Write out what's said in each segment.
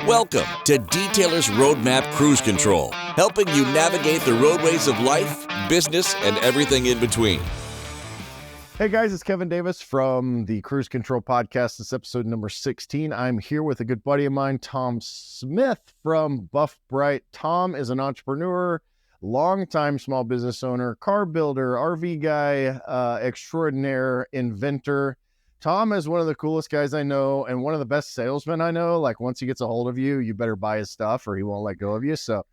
Welcome to Detailer's Roadmap Cruise Control, helping you navigate the roadways of life, business, and everything in between. Hey guys, it's Kevin Davis from the Cruise Control Podcast. This is episode number 16. I'm here with a good buddy of mine, Tom Smith from Buff Brite. Tom is an entrepreneur, longtime small business owner, car builder, RV guy, extraordinaire, inventor. Tom is one of the coolest guys I know and one of the best salesmen I know. Like once he gets a hold of you, you better buy his stuff or he won't let go of you. So,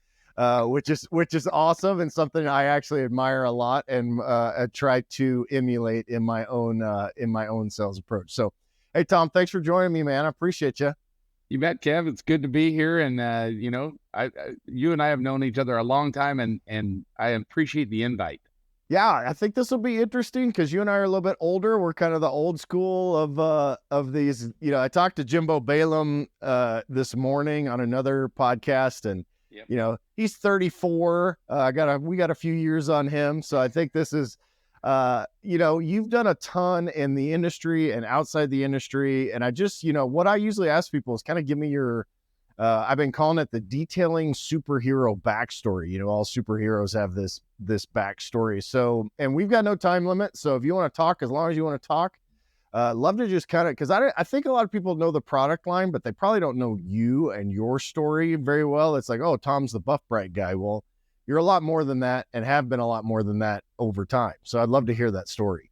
which is awesome and something I actually admire a lot and try to emulate in my own sales approach. So, hey Tom, thanks for joining me, man. I appreciate you. You bet, Kev. It's good to be here, and you and I have known each other a long time, and I appreciate the invite. Yeah, I think this will be interesting because you and I are a little bit older. We're kind of the old school of these. You know, I talked to Jimbo Balaam this morning on another podcast, and Yep. you know he's 34. We got a few years on him, so I think this is. You've done a ton in the industry and outside the industry, and I just what I usually ask people is kind of give me your. I've been calling it the detailing superhero backstory. You know, all superheroes have this backstory. So, and we've got no time limit. So if you want to talk, as long as you want to talk, love to just kind of, because I think a lot of people know the product line, but they probably don't know you and your story very well. It's like, oh, Tom's the Buff Brite guy. Well, you're a lot more than that and have been a lot more than that over time. So I'd love to hear that story.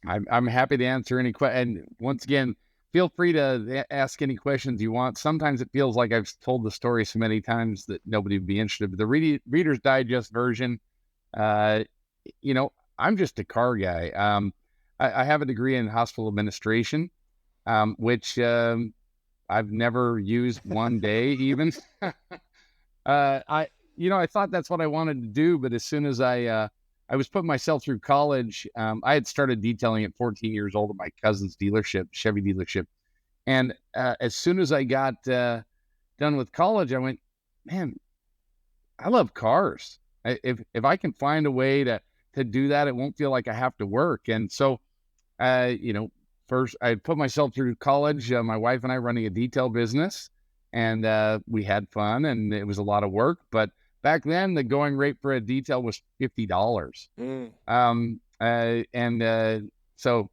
I'm happy to answer any questions. And once again, feel free to ask any questions you want. Sometimes it feels like I've told the story so many times that nobody would be interested. But the Reader's Digest version, I'm just a car guy. I have a degree in hospital administration, which I've never used one day even. I thought that's what I wanted to do, but as soon as I was putting myself through college, I had started detailing at 14 years old at my cousin's dealership, Chevy dealership. And as soon as I got done with college, I went, man, I love cars. If I can find a way to do that, it won't feel like I have to work. And so, first I put myself through college, my wife and I running a detail business, and we had fun and it was a lot of work, but back then, the going rate for a detail was $50. So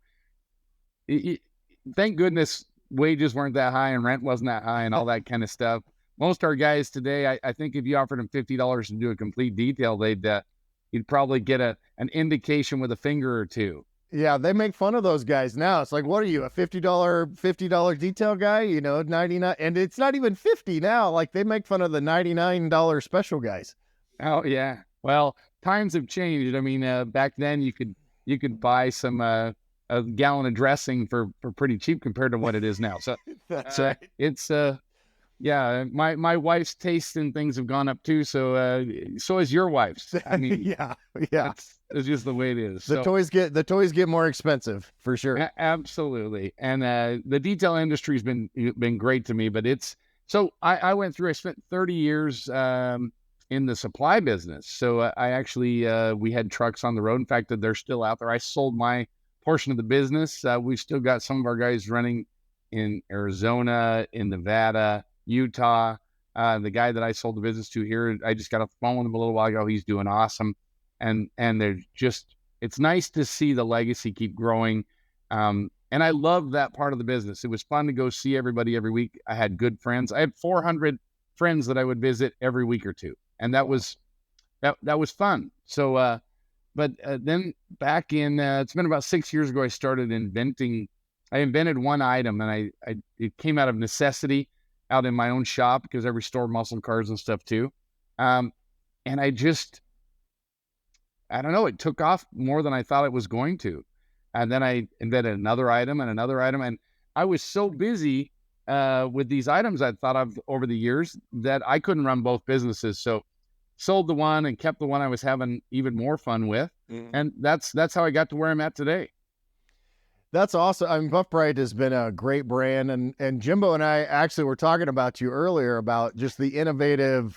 thank goodness wages weren't that high and rent wasn't that high and all that kind of stuff. Most of our guys today, I think if you offered them $50 to do a complete detail, you'd probably get an indication with a finger or two. Yeah, they make fun of those guys now. It's like, what are you, a $50 detail guy? 99, and it's not even 50 now. Like they make fun of the $99 special guys. Oh yeah. Well, times have changed. I mean, back then you could buy some a gallon of dressing for pretty cheap compared to what it is now. So Right. It's yeah, my wife's taste in things have gone up too. So is your wife's. I mean, yeah. It's just the way it is. The toys get more expensive for sure. Absolutely. And the detail industry has been great to me, but I went through, I spent 30 years in the supply business. So I actually, we had trucks on the road. In fact, they're still out there. I sold my portion of the business. We've still got some of our guys running in Arizona, in Nevada, Utah. The guy that I sold the business to here, I just got off the phone with him a little while ago. He's doing awesome. And it's nice to see the legacy keep growing. And I love that part of the business. It was fun to go see everybody every week. I had good friends. I had 400 friends that I would visit every week or two. And that was fun. So, but then back in, it's been about 6 years ago, I started I invented one item, and it came out of necessity out in my own shop because I restore muscle cars and stuff too. And I don't know, it took off more than I thought it was going to. And then I invented another item and another item. And I was so busy with these items I'd thought of over the years that I couldn't run both businesses. So sold the one and kept the one I was having even more fun with. And that's how I got to where I'm at today. That's awesome. I mean, Buff Brite has been a great brand, and Jimbo and I actually were talking about you earlier about just the innovation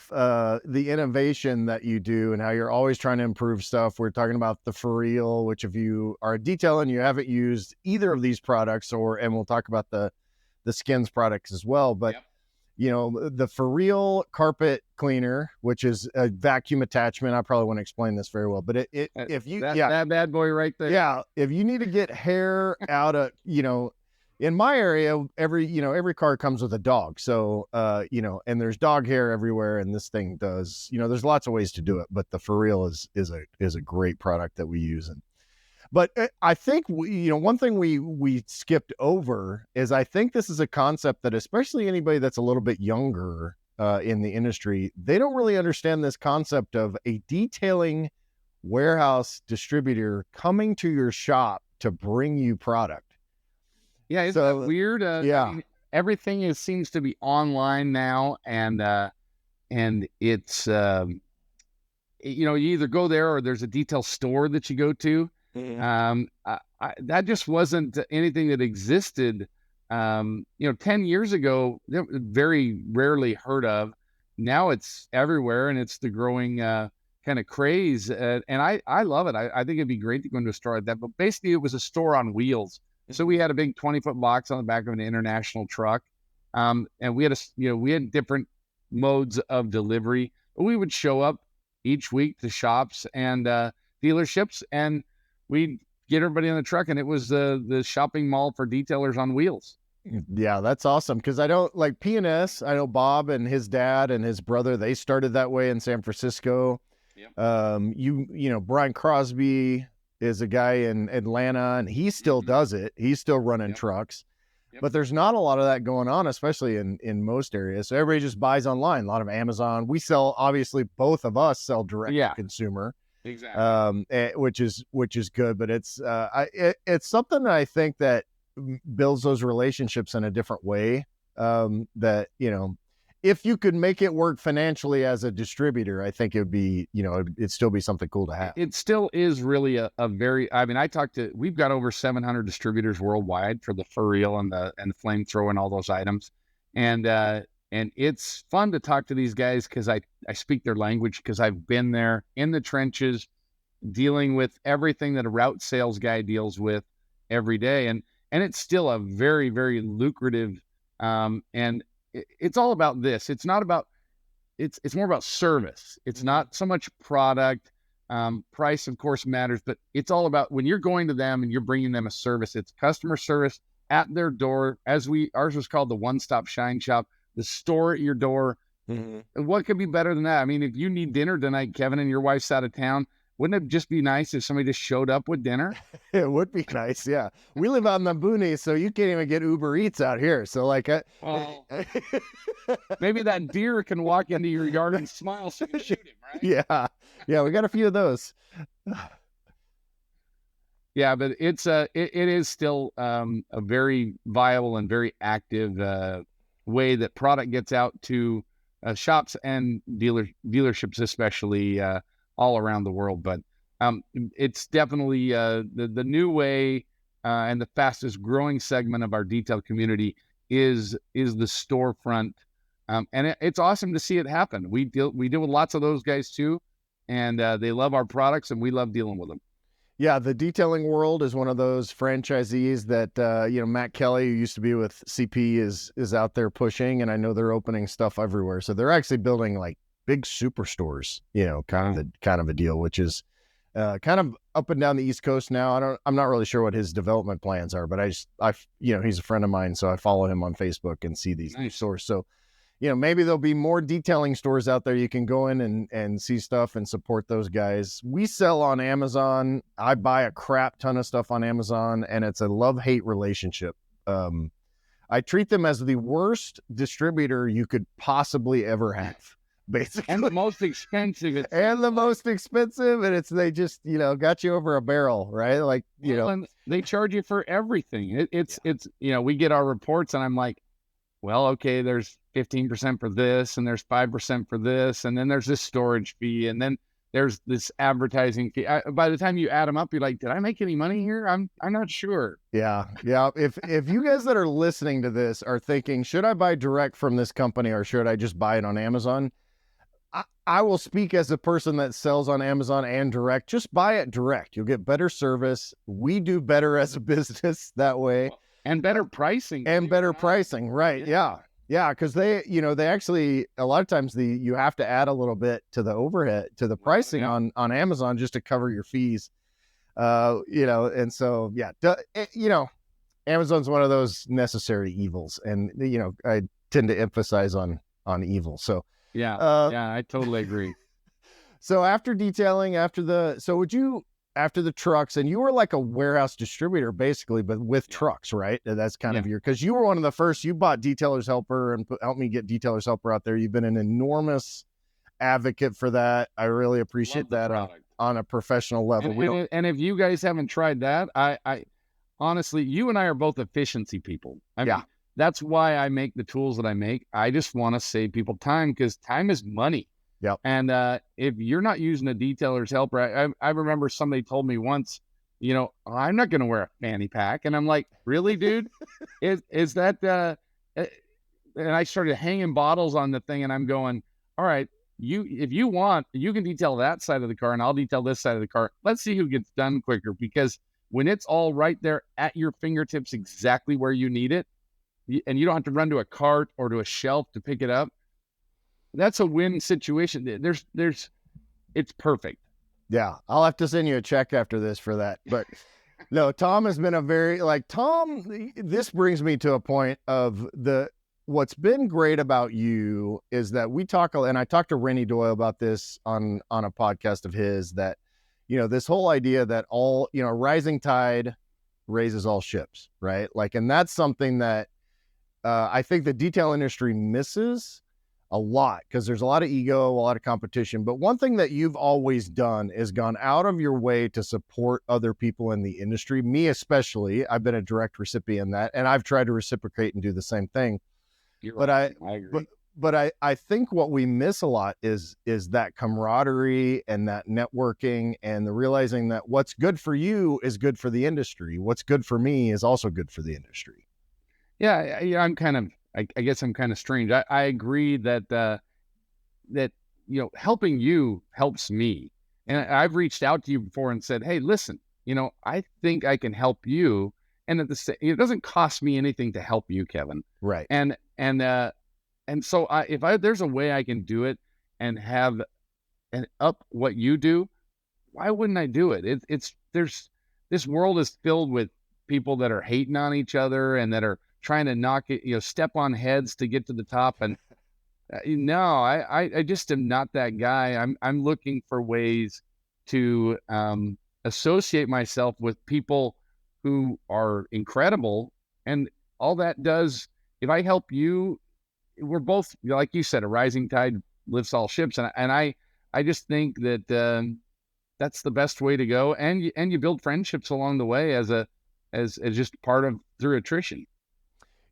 that you do and how you're always trying to improve stuff. We're talking about the For Real, which if you are a detailer and you haven't used either of these products, and we'll talk about the Skins products as well, but the for real carpet cleaner, which is a vacuum attachment. I probably won't explain this very well, but if you, that bad boy right there. Yeah. If you need to get hair out of, in my area, every car comes with a dog. So, and there's dog hair everywhere. And this thing does, there's lots of ways to do it, but the for real is a great product that we use. But I think one thing we skipped over is I think this is a concept that especially anybody that's a little bit younger in the industry, they don't really understand this concept of a detailing warehouse distributor coming to your shop to bring you product. Yeah, isn't that weird? Yeah, I mean, everything seems to be online now, and it's you either go there or there's a detail store that you go to. That just wasn't anything that existed 10 years ago. Very rarely heard of. Now it's everywhere, and it's the growing kind of craze, and I love it. I think it'd be great to go into a store like that, but basically it was a store on wheels. So we had a big 20-foot box on the back of an international truck, and we had different modes of delivery. We would show up each week to shops and dealerships, and we'd get everybody on the truck, and it was the shopping mall for detailers on wheels. Yeah, that's awesome. Because I don't like P&S. I know Bob and his dad and his brother, they started that way in San Francisco. Yep. Brian Crosby is a guy in Atlanta, and he still does it. He's still running trucks. Yep. But there's not a lot of that going on, especially in most areas. So everybody just buys online. A lot of Amazon. We sell, obviously, both of us sell direct to consumer. Exactly. Which is good, but it's something that I think that builds those relationships in a different way. That if you could make it work financially as a distributor, I think it'd be it'd still be something cool to have. It still is really a very. I mean, we've got over 700 distributors worldwide for the for real and the flamethrower and all those items, and it's fun to talk to these guys because I speak their language because I've been there in the trenches dealing with everything that a route sales guy deals with every day. And it's still a very, very lucrative, and it's all about this. It's not about, it's more about service. It's not so much product. Price, of course, matters, but it's all about when you're going to them and you're bringing them a service, it's customer service at their door. Ours was called the One-Stop Shine Shop. The store at your door. Mm-hmm. What could be better than that? I mean, if you need dinner tonight, Kevin, and your wife's out of town, wouldn't it just be nice if somebody just showed up with dinner? It would be nice, yeah. We live out in the boonies, so you can't even get Uber Eats out here. So, maybe that deer can walk into your yard and smile so you shoot him, right? Yeah, we got a few of those. Yeah, but it is still a very viable and very active way that product gets out to shops and dealerships, especially all around the world. But it's definitely the new way and the fastest growing segment of our detail community is the storefront, and it's awesome to see it happen. We deal with lots of those guys too, and they love our products, and we love dealing with them. Yeah, the detailing world is one of those franchisees that, Matt Kelly, who used to be with CP, is out there pushing, and I know they're opening stuff everywhere. So they're actually building like big superstores, kind of a deal, which is kind of up and down the East Coast now. I'm not really sure what his development plans are, but he's a friend of mine, so I follow him on Facebook and see these new stores. So, maybe there'll be more detailing stores out there. You can go in and see stuff and support those guys. We sell on Amazon. I buy a crap ton of stuff on Amazon, and it's a love-hate relationship. I treat them as the worst distributor you could possibly ever have, basically. And the most expensive. And they just, got you over a barrel, right? Like, And they charge you for everything. It's we get our reports, and I'm like, well, okay, there's 15% for this, and there's 5% for this, and then there's this storage fee, and then there's this advertising fee. By the time you add them up, you're like, did I make any money here? I'm not sure. Yeah. If you guys that are listening to this are thinking, should I buy direct from this company or should I just buy it on Amazon? I will speak as a person that sells on Amazon and direct. Just buy it direct. You'll get better service. We do better as a business that way. And better pricing. Right. Yeah. Yeah, because they actually a lot of times you have to add a little bit to the overhead to the pricing Yeah. on Amazon just to cover your fees. And so yeah, Amazon's one of those necessary evils, and I tend to emphasize on evil. So Yeah. uh, Yeah. I totally agree. so after detailing, after the trucks, and you were like a warehouse distributor basically, but with Yeah. trucks, right? That's kind of Yeah. because you were one of the first. You bought Detailer's Helper and helped me get Detailer's Helper out there. You've been an enormous advocate for that. I really appreciate Love the that product. on a professional level. And if you guys haven't tried that, I honestly, you and I are both efficiency people. I Yeah. mean, that's why I make the tools that I make. I just want to save people time because time is money. Yep. And if you're not using a detailer's helper, I remember somebody told me once, I'm not going to wear a fanny pack. And I'm like, really, dude? Is that, uh, and I started hanging bottles on the thing and I'm going, all right, if you want, you can detail that side of the car and I'll detail this side of the car. Let's see who gets done quicker because when it's all right there at your fingertips, exactly where you need it, and you don't have to run to a cart or to a shelf to pick it up, that's a win situation. It's perfect. Yeah, I'll have to send you a check after this for that. But no, Tom has been a very Tom. This brings me to a point of what's been great about you is that we talk, and I talked to Rennie Doyle about this on a podcast of his, that this whole idea that all rising tide raises all ships, right? And that's something that I think the detail industry misses a lot because there's a lot of ego, a lot of competition. But one thing that you've always done is gone out of your way to support other people in the industry. Me especially, I've been a direct recipient of that, and I've tried to reciprocate and do the same thing. You're But right. I agree. but I think what we miss a lot is that camaraderie and that networking and the realizing that what's good for you is good for the industry. What's good for me is also good for the industry. Yeah, I'm kind of. I guess I'm kind of strange. I agree that helping you helps me, and I've reached out to you before and said, hey, listen, I think I can help you, and it doesn't cost me anything to help you, Kevin. Right. And so if there's a way I can do it and have and up what you do, why wouldn't I do it? This world is filled with people that are hating on each other and that are trying to knock it, step on heads to get to the top. And no, I just am not that guy. I'm looking for ways to associate myself with people who are incredible, and all that does. If I help you, we're both, like you said, a rising tide lifts all ships, and I just think that that's the best way to go, and you build friendships along the way as just part of through attrition.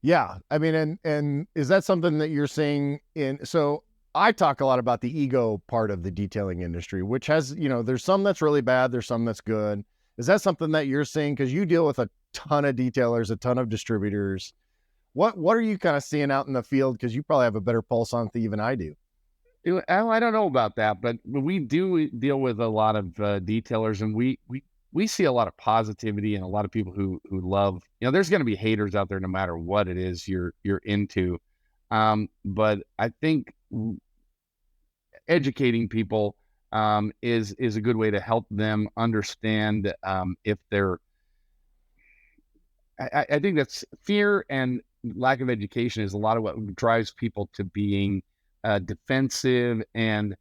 Yeah, I mean, and is that something that you're seeing so I talk a lot about the ego part of the detailing industry, which has, there's some that's really bad, there's some that's good. Is that something that you're seeing? Because you deal with a ton of detailers, a ton of distributors. What are you kind of seeing out in the field? Because you probably have a better pulse on it than even I do. I don't know about that, but we do deal with a lot of detailers, and we see a lot of positivity and a lot of people who love. There's going to be haters out there no matter what it is you're into, but I think educating people is a good way to help them understand if they're. I think that's fear and lack of education is a lot of what drives people to being defensive and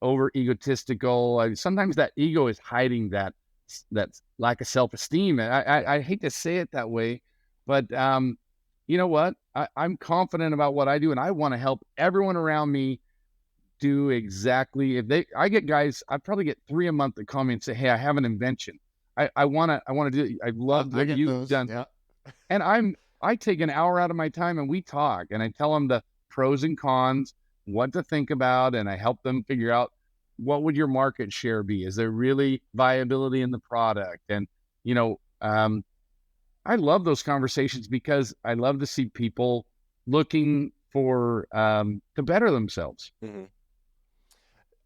over egotistical. Sometimes that ego is hiding that lack of self-esteem. And I hate to say it that way, but you know what? I'm confident about what I do, and I want to help everyone around me do exactly. I get guys, I probably get 3 a month that call me and say, hey, I have an invention. I want to do. I love what you've done. Yeah. And I take an hour out of my time and we talk, and I tell them the pros and cons, what to think about, and I help them figure out what would your market share be? Is there really viability in the product? And I love those conversations because I love to see people looking for to better themselves. Mm-hmm.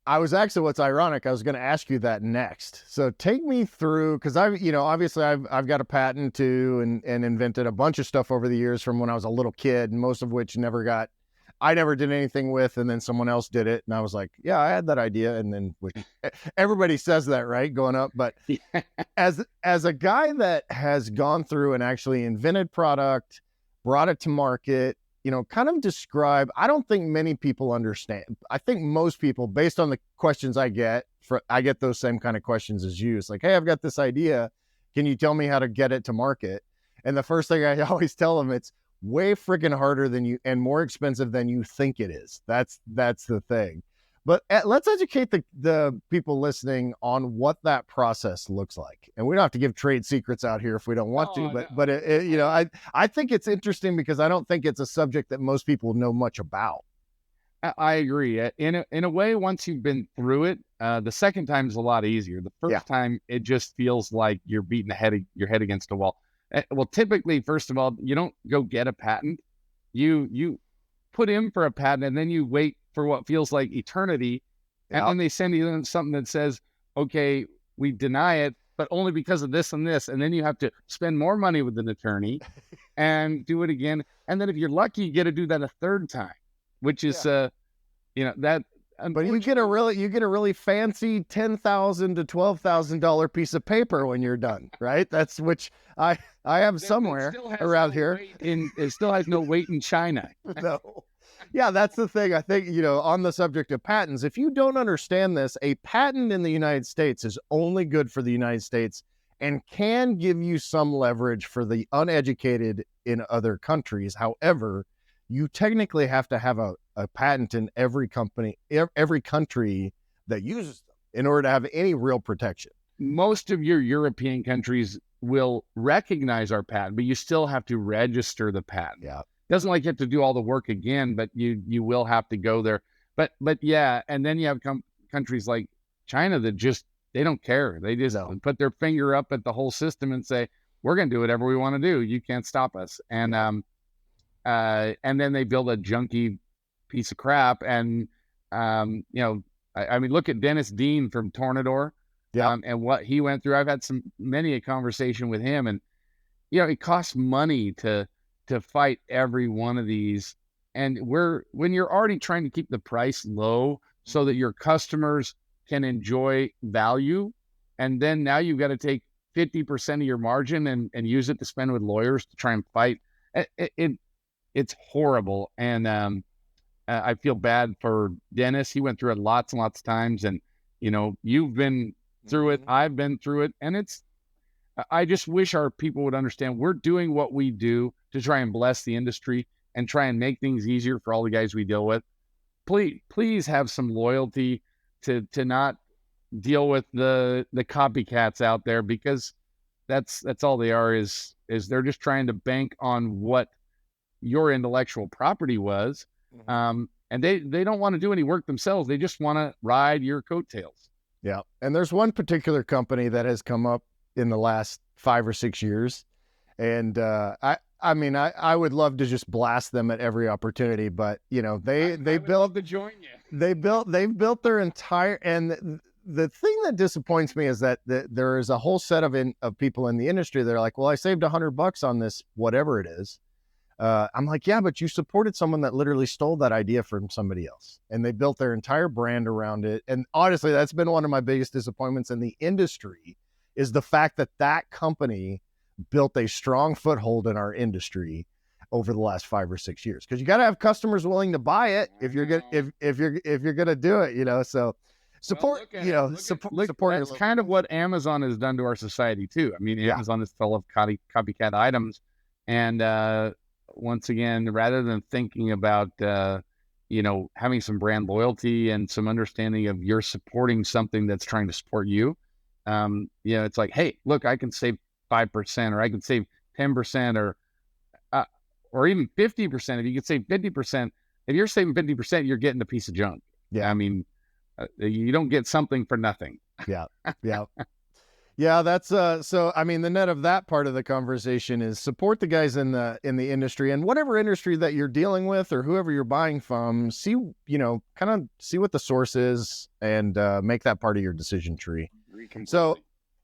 I was actually, what's ironic, I was going to ask you that next. So take me through, because obviously I've got a patent too, and invented a bunch of stuff over the years from when I was a little kid, most of which I never did anything with, and then someone else did it, and I was like, yeah, I had that idea, and then everybody says that, right, going up. But as a guy that has gone through and actually invented product, brought it to market, kind of describe, I don't think many people understand. I think most people, based on the questions I get those same kind of questions as you. It's like, hey, I've got this idea. Can you tell me how to get it to market? And the first thing I always tell them, it's way freaking harder than you and more expensive than you think it is. That's the thing. But let's educate the people listening on what that process looks like. And we don't have to give trade secrets out here if we don't want to. But I think it's interesting because I don't think it's a subject that most people know much about. I agree. In a way, once you've been through it, the second time is a lot easier. The first time, it just feels like you're beating your head against a wall. Well, typically, first of all, you don't go get a patent. You put in for a patent, and then you wait for what feels like eternity. And then they send you something that says, okay, we deny it, but only because of this and this. And then you have to spend more money with an attorney and do it again. And then if you're lucky, you get to do that a third time, which is, that. But you get a really fancy $10,000 to $12,000 piece of paper when you're done, right? That's which I have somewhere around here. It still has no weight in China. No. Yeah, that's the thing. I think, on the subject of patents, if you don't understand this, a patent in the United States is only good for the United States and can give you some leverage for the uneducated in other countries. However, you technically have to have a patent in every country that uses them in order to have any real protection. Most of your European countries will recognize our patent, but you still have to register the patent. Yeah. Doesn't like you have to do all the work again, but you will have to go there. But yeah, and then you have countries like China that they don't care. They just put their finger up at the whole system and say, we're going to do whatever we want to do. You can't stop us. And then they build a junky piece of crap. And, I mean, look at Dennis Dean from Tornador and what he went through. I've had many a conversation with him, and, it costs money to fight every one of these. And when you're already trying to keep the price low so that your customers can enjoy value, and then now you've got to take 50% of your margin and use it to spend with lawyers to try and fight. It's horrible. And I feel bad for Dennis. He went through it lots and lots of times, and you've been through it. I've been through it, and I just wish our people would understand we're doing what we do to try and bless the industry and try and make things easier for all the guys we deal with. Please have some loyalty to not deal with the copycats out there, because that's all they are, is they're just trying to bank on what your intellectual property was. And they don't want to do any work themselves. They just want to ride your coattails. Yeah. And there's one particular company that has come up in the last 5 or 6 years. And I would love to just blast them at every opportunity, but they've built their entire, and the thing that disappoints me is that there is a whole set of people in the industry that are like, well, I saved $100 on this, whatever it is. I'm like, yeah, but you supported someone that literally stole that idea from somebody else, and they built their entire brand around it. And honestly, that's been one of my biggest disappointments in the industry, is the fact that company built a strong foothold in our industry over the last 5 or 6 years. Because you got to have customers willing to buy it if you're gonna if you're gonna do it. So support. Support. That's kind of what Amazon has done to our society too. I mean, Amazon is full of copycat items, and once again, rather than thinking about having some brand loyalty and some understanding of you're supporting something that's trying to support you, it's like, hey, look, I can save 5%, or I can save 10%, or even 50%. If you could save 50%, if you're saving 50%, you're getting a piece of junk. Yeah. I mean, you don't get something for nothing. Yeah. Yeah. Yeah, that's so I mean the net of that part of the conversation is support the guys in the industry, and whatever industry that you're dealing with or whoever you're buying from, see, kind of see what the source is and make that part of your decision tree. So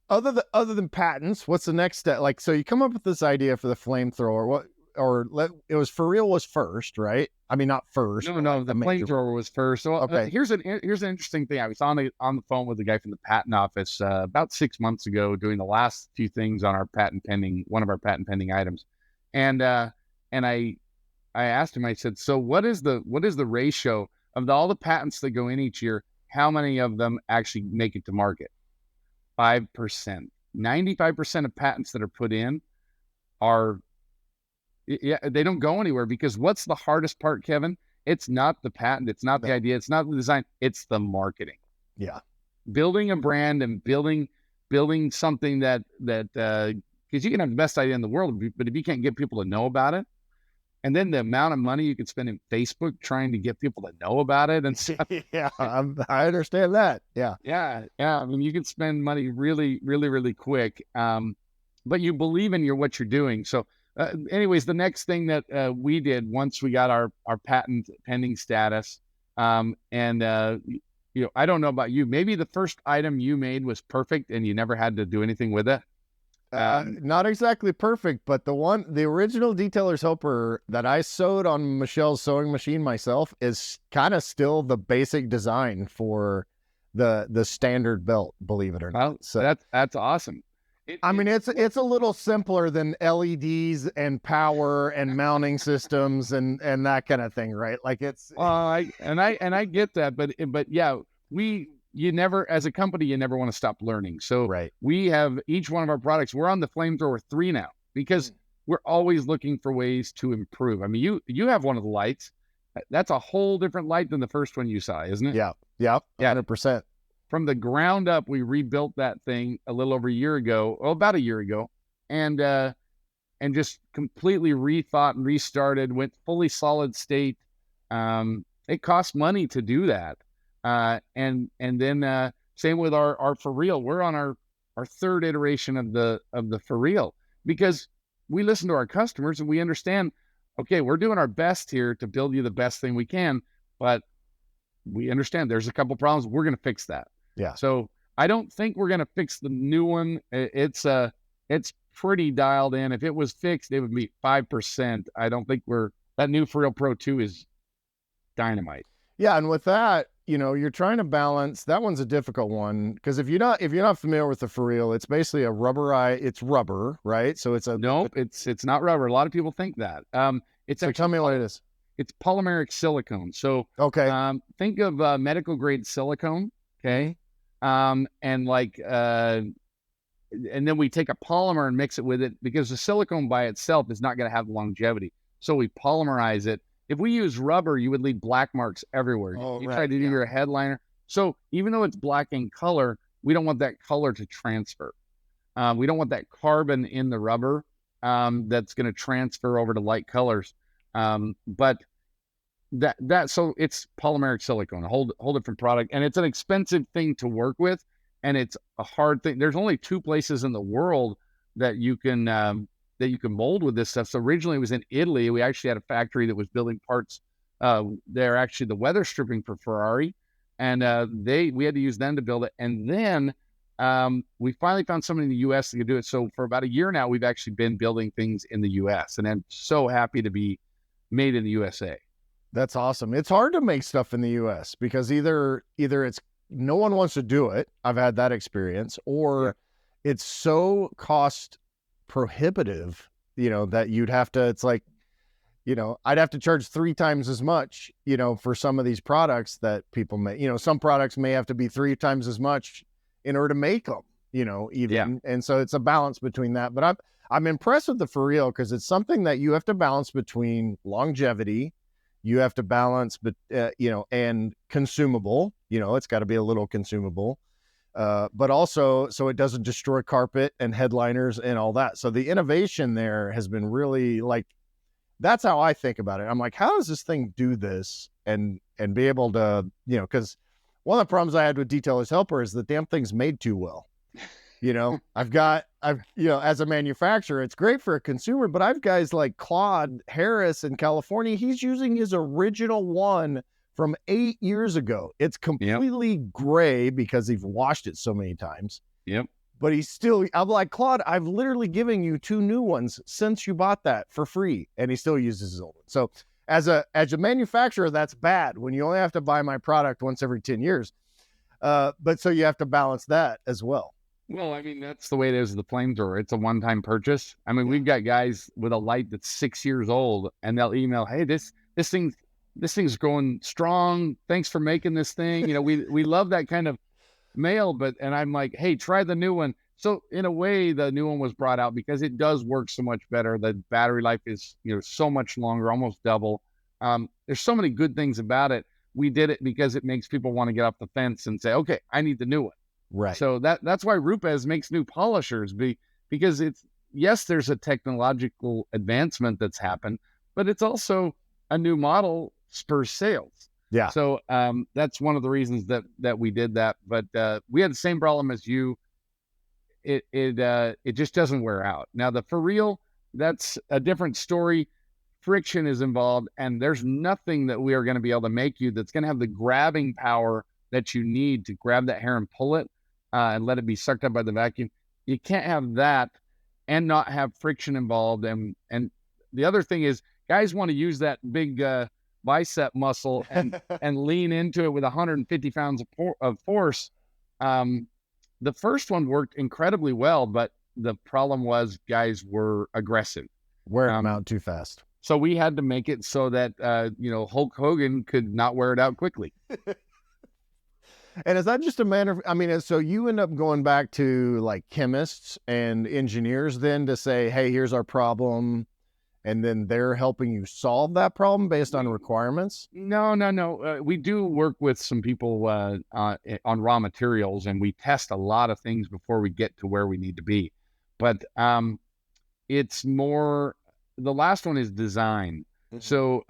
other than patents, what's the next step? Like, so you come up with this idea for the flamethrower. It was for real was first, right? I mean, not first. No, the flamethrower was first. So okay. Here's an interesting thing. I was on the phone with the guy from the patent office about 6 months ago, doing the last few things on one of our patent pending items, and I asked him. I said, so what is the ratio of all the patents that go in each year? How many of them actually make it to market? 5%. 95% of patents that are put in are they don't go anywhere, because what's the hardest part, Kevin? It's not the patent, it's not the idea, it's not the design, it's the marketing. Yeah. Building a brand and building something that because you can have the best idea in the world, but if you can't get people to know about it, and then the amount of money you can spend in Facebook trying to get people to know about it and stuff. Yeah, I understand that. Yeah. I mean, you can spend money really, really, really quick, but you believe in what you're doing. So anyways, the next thing that we did once we got our patent pending status, I don't know about you, maybe the first item you made was perfect and you never had to do anything with it. Not exactly perfect, but the original detailer's helper that I sewed on Michelle's sewing machine myself is kind of still the basic design for the standard belt, believe it or not. Well, so that's awesome. It's a little simpler than LEDs and power and mounting systems and that kind of thing, right? Like it's. I get that, but yeah, you never, as a company, you never want to stop learning. So right. We have each one of our products. We're on the flamethrower 3 now because we're always looking for ways to improve. I mean, you have one of the lights. That's a whole different light than the first one you saw, isn't it? Yeah. 100%. From the ground up, we rebuilt that thing a little over about a year ago, and just completely rethought and restarted, went fully solid state. It costs money to do that. And then same with our for real. We're on our third iteration of the for real, because we listen to our customers and we understand, okay, we're doing our best here to build you the best thing we can, but we understand there's a couple problems. We're going to fix that. Yeah. So I don't think we're going to fix the new one. It's pretty dialed in. If it was fixed, it would be 5%. I don't think that new For Real Pro 2 is dynamite. Yeah. And with that, you're trying to balance. That one's a difficult one because if you're not familiar with the For Real, it's basically it's rubber, right? So it's nope. It's not rubber. A lot of people think that. Tell me what it is. It's polymeric silicone. So okay. Think of medical grade silicone. Okay. And then we take a polymer and mix it with it, because the silicone by itself is not going to have longevity. So we polymerize it. If we use rubber, you would leave black marks everywhere. You try to do your headliner. So even though it's black in color, we don't want that color to transfer. We don't want that carbon in the rubber that's going to transfer over to light colors. But so it's polymeric silicone, a whole different product, and it's an expensive thing to work with, and it's a hard thing. There's only 2 places in the world that you can mold with this stuff. So originally it was in Italy. We actually had a factory that was building parts. They're actually the weather stripping for Ferrari, and we had to use them to build it. And then we finally found somebody in the U.S. that could do it. So for about a year now, we've actually been building things in the U.S., and I'm so happy to be made in the USA. That's awesome. It's hard to make stuff in the U.S. because either it's no one wants to do it. I've had that experience, or it's so cost prohibitive, that you'd have to, it's like, I'd have to charge 3 times as much, for some of these products that people make. Some products may have to be 3 times as much in order to make them, even. Yeah. And so it's a balance between that. But I'm impressed with the For Real because it's something that you have to balance between longevity. You have to balance, and consumable, it's got to be a little consumable, but also so it doesn't destroy carpet and headliners and all that. So the innovation there has been really that's how I think about it. I'm like, how does this thing do this and be able to, because one of the problems I had with Detailer's Helper is the damn thing's made too well. As a manufacturer, it's great for a consumer, but I've guys like Claude Harris in California. He's using his original one from 8 years ago. It's completely gray because he's washed it so many times. Yep. But I'm like, Claude, I've literally given you 2 new ones since you bought that for free. And he still uses his old one. So as a manufacturer, that's bad when you only have to buy my product once every 10 years. But so you have to balance that as well. Well, I mean, that's the way it is with the flamethrower. It's a one-time purchase. I mean, we've got guys with a light that's 6 years old, and they'll email, "Hey, this thing's going strong. Thanks for making this thing." We love that kind of mail, and I'm like, "Hey, try the new one." So in a way, the new one was brought out because it does work so much better. The battery life is, so much longer, almost double. There's so many good things about it. We did it because it makes people want to get off the fence and say, "Okay, I need the new one." Right. So that's why Rupes makes new polishers, because there's a technological advancement that's happened, but it's also a new model spurs sales. Yeah. So that's one of the reasons that we did that. But we had the same problem as you. It just doesn't wear out. Now the for real, that's a different story. Friction is involved, and there's nothing that we are going to be able to make you that's going to have the grabbing power that you need to grab that hair and pull it and let it be sucked up by the vacuum. You can't have that and not have friction involved. And the other thing is, guys want to use that big bicep muscle and lean into it with 150 pounds of force. The first one worked incredibly well, but the problem was guys were aggressive. Wear them out too fast. So we had to make it so that, Hulk Hogan could not wear it out quickly. And is that just a matter of, so you end up going back to like chemists and engineers then to say, hey, here's our problem. And then they're helping you solve that problem based on requirements? No. We do work with some people on raw materials, and we test a lot of things before we get to where we need to be. But it's more, the last one is design. Mm-hmm. So,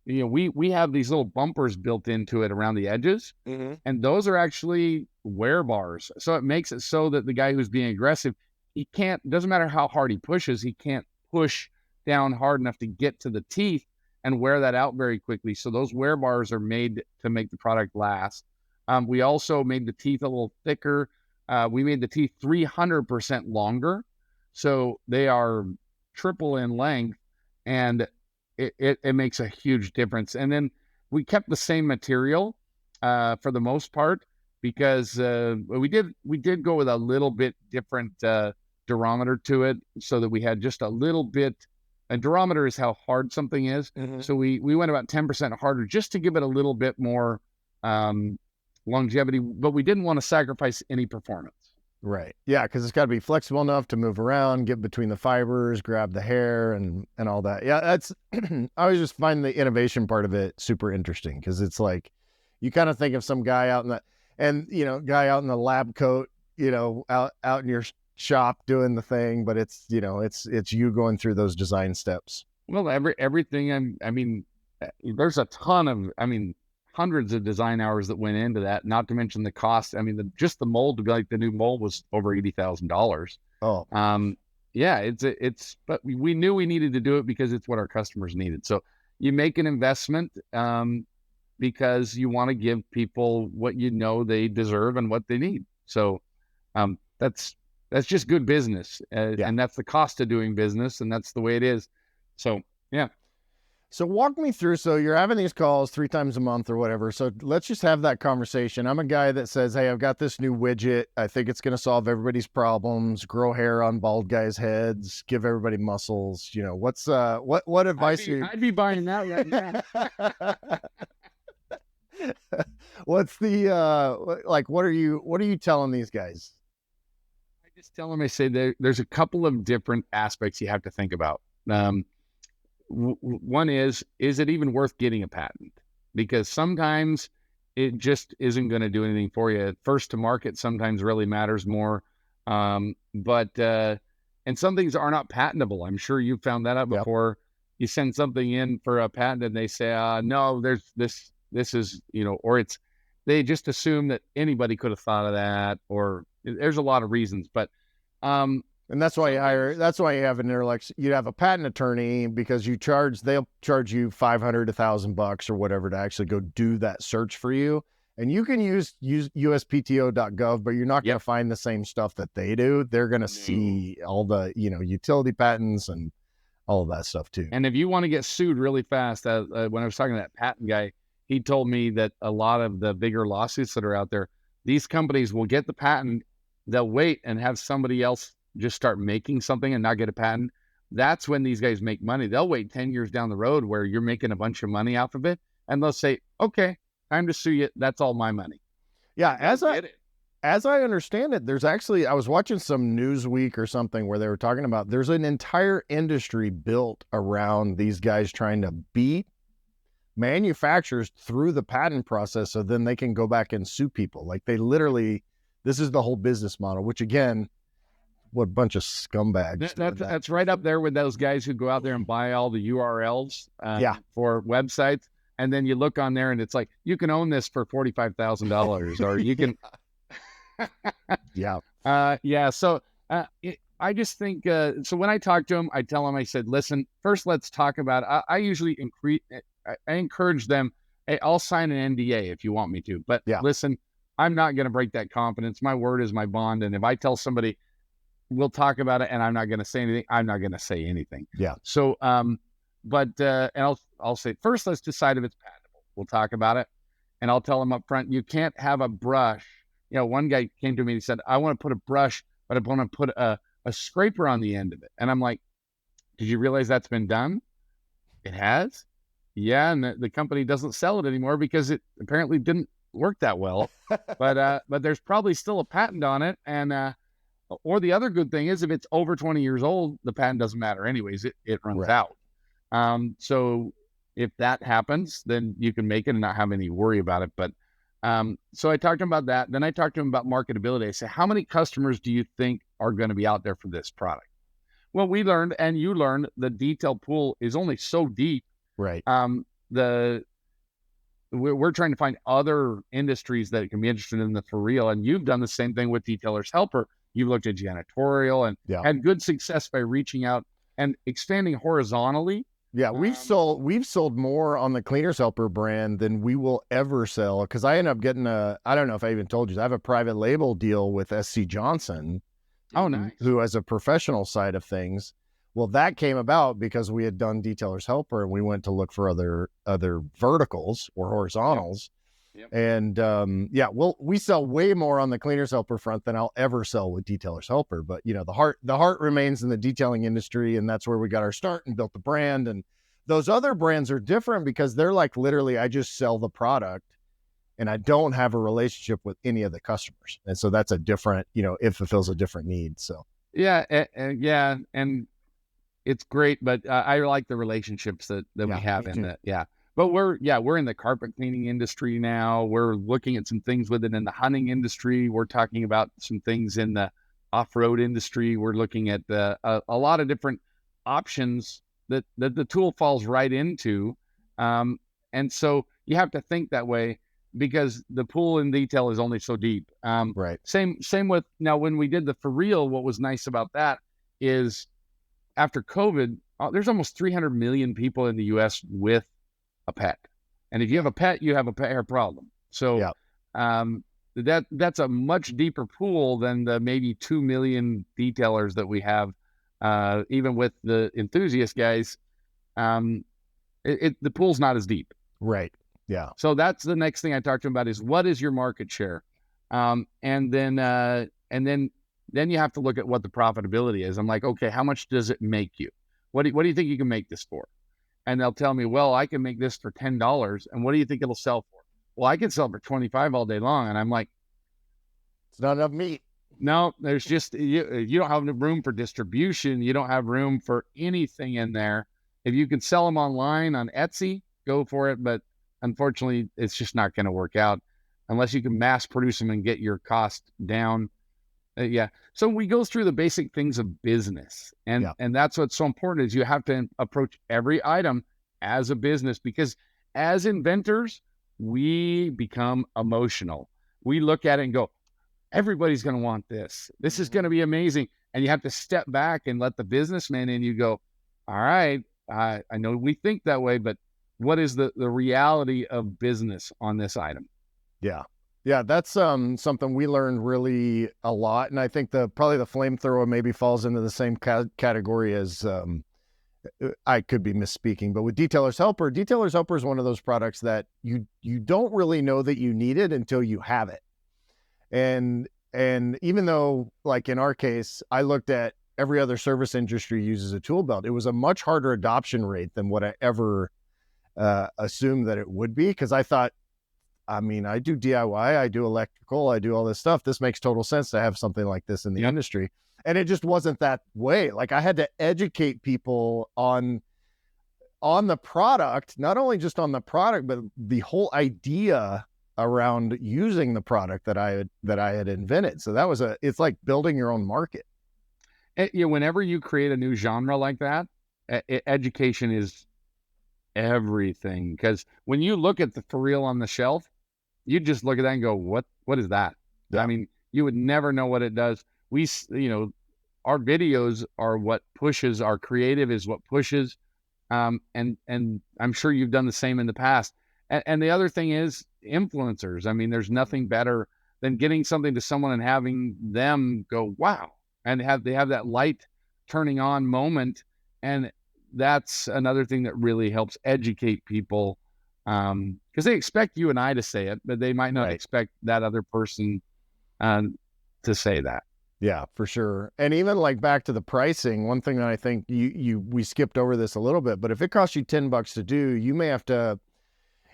we have these little bumpers built into it around the edges, mm-hmm. and those are actually wear bars. So it makes it so that the guy who's being aggressive, doesn't matter how hard he pushes, he can't push down hard enough to get to the teeth and wear that out very quickly. So those wear bars are made to make the product last. We also made the teeth a little thicker. We made the teeth 300% longer. So they are triple in length, and it makes a huge difference. And then we kept the same material for the most part, because we did go with a little bit different durometer to it, so that we had just a little bit. A durometer is how hard something is. Mm-hmm. So we went about 10% harder just to give it a little bit more longevity, but we didn't want to sacrifice any performance. Right. Yeah, because it's got to be flexible enough to move around, get between the fibers, grab the hair, and all that. Yeah, that's I always just find the innovation part of it super interesting, because it's like you kind of think of some guy out in the lab coat, out in your shop doing the thing, but it's you going through those design steps. Well, everything. There's a ton of hundreds of design hours that went into that, not to mention the cost. Just the mold to be like the new mold was over $80,000. Oh, yeah, but we knew we needed to do it because it's what our customers needed. So you make an investment because you want to give people what they deserve and what they need. So that's just good business, and that's the cost of doing business, and that's the way it is. So yeah. So walk me through. So you're having these calls 3 times a month or whatever. So let's just have that conversation. I'm a guy that says, hey, I've got this new widget. I think it's going to solve everybody's problems, grow hair on bald guys' heads, give everybody muscles. What's what advice I'd be buying that right now. What's the what are you telling these guys? I just tell them, I say there's a couple of different aspects you have to think about. One is it even worth getting a patent? Because sometimes it just isn't going to do anything for you. First to market sometimes really matters more. But some things are not patentable. I'm sure you found that out before. Yep. You send something in for a patent and they say, no, there's this is, or they just assume that anybody could have thought of that, or there's a lot of reasons, but and that's why you have an intellectual, you have a patent attorney, because they'll charge you $500, $1,000 or whatever to actually go do that search for you. And you can use uspto.gov, but you're not going to find the same stuff that they do. They're going to see all the, utility patents and all of that stuff too. And if you want to get sued really fast, when I was talking to that patent guy, he told me that a lot of the bigger lawsuits that are out there, these companies will get the patent, they'll wait and have somebody else just start making something and not get a patent. That's when these guys make money. They'll wait 10 years down the road where you're making a bunch of money off of it, and they'll say, okay, time to sue you. That's all my money. Yeah, as I understand it, there's actually, I was watching some Newsweek or something where they were talking about there's an entire industry built around these guys trying to beat manufacturers through the patent process, so then they can go back and sue people. Like, they literally, this is the whole business model, which again, what a bunch of scumbags. That's right up there with those guys who go out there and buy all the URLs for websites. And then you look on there and it's like, you can own this for $45,000 or you can. So I just think, so when I talk to them, I tell them, I said, listen, first let's talk about, I usually I encourage them, hey, I'll sign an NDA if you want me to, but listen, I'm not going to break that confidence. My word is my bond. And if I tell somebody we'll talk about it and I'm not going to say anything, I'm not going to say anything. Yeah. So, and I'll say, first, let's decide if it's patentable. We'll talk about it. And I'll tell them up front, you can't have a brush. One guy came to me and he said, I want to put a brush, but I want to put a scraper on the end of it. And I'm like, did you realize that's been done? It has? Yeah. And the company doesn't sell it anymore because it apparently didn't work that well. but there's probably still a patent on it. And, or the other good thing is if it's over 20 years old, the patent doesn't matter anyways. It runs out. So if that happens, then you can make it and not have any worry about it. But so I talked to him about that. Then I talked to him about marketability. I said, how many customers do you think are going to be out there for this product? Well, we learned, and you learned, the detail pool is only so deep. Right. We're trying to find other industries that can be interested in this for real. And you've done the same thing with Detailer's Helper. You've looked at janitorial and had good success by reaching out and expanding horizontally. Yeah, we've sold more on the Cleaner's Helper brand than we will ever sell, because I end up getting I don't know if I even told you, I have a private label deal with SC Johnson. Oh, nice. Who has a professional side of things. Well, that came about because we had done Detailer's Helper and we went to look for other verticals or horizontals. Yep. And we sell way more on the Cleaner's Helper front than I'll ever sell with Detailer's Helper. But the heart remains in the detailing industry, and that's where we got our start and built the brand. And those other brands are different because they're like, literally, I just sell the product and I don't have a relationship with any of the customers. And so that's a different, it fulfills a different need. So and it's great, but I like the relationships that we have in that. Yeah. But we're in the carpet cleaning industry now. We're looking at some things with it in the hunting industry. We're talking about some things in the off-road industry. We're looking at a lot of different options that the tool falls right into. And so you have to think that way because the pool in detail is only so deep. Right. Same with now when we did the For Real, what was nice about that is after COVID, there's almost 300 million people in the U.S. with a pet. And if you have a pet, you have a hair problem. So that's a much deeper pool than the maybe 2 million detailers that we have. Even with the enthusiast guys, the pool's not as deep. Right. Yeah. So that's the next thing I talked to him about is what is your market share? And then you have to look at what the profitability is. I'm like, okay, how much does it make you? What do you think you can make this for? And they'll tell me, well, I can make this for $10. And what do you think it'll sell for? Well, I can sell for $25 all day long. And I'm like, it's not enough meat. No, there's just, you don't have room for distribution. You don't have room for anything in there. If you can sell them online on Etsy, go for it. But unfortunately, it's just not going to work out unless you can mass produce them and get your cost down. So we go through the basic things of business, and that's what's so important is you have to approach every item as a business, because as inventors, we become emotional. We look at it and go, everybody's going to want this. This is going to be amazing. And you have to step back and let the businessman in you go, all right, I know we think that way, but what is the reality of business on this item? Yeah. Yeah, that's something we learned really a lot. And I think probably the flamethrower maybe falls into the same category as I could be misspeaking, but with Detailer's Helper is one of those products that you don't really know that you need it until you have it. And even though, like in our case, I looked at every other service industry uses a tool belt, it was a much harder adoption rate than what I ever assumed that it would be. Because I thought, I mean, I do DIY, I do electrical, I do all this stuff. This makes total sense to have something like this in the industry. And it just wasn't that way. Like I had to educate people on the product, not only just on the product, but the whole idea around using the product that I had invented. So it's like building your own market. Whenever you create a new genre like that, education is everything. Because when you look at the for real on the shelf, you just look at that and go, what is that? Yeah. I mean, you would never know what it does. Our videos are what pushes, our creative is what pushes. And I'm sure you've done the same in the past. And the other thing is influencers. I mean, there's nothing better than getting something to someone and having them go, wow. And they have that light turning on moment. And that's another thing that really helps educate people. Because they expect you and I to say it, but they might not expect that other person to say that. Yeah, for sure. And even like back to the pricing, one thing that I think we skipped over this a little bit, but if it costs you $10 to do, you may have to,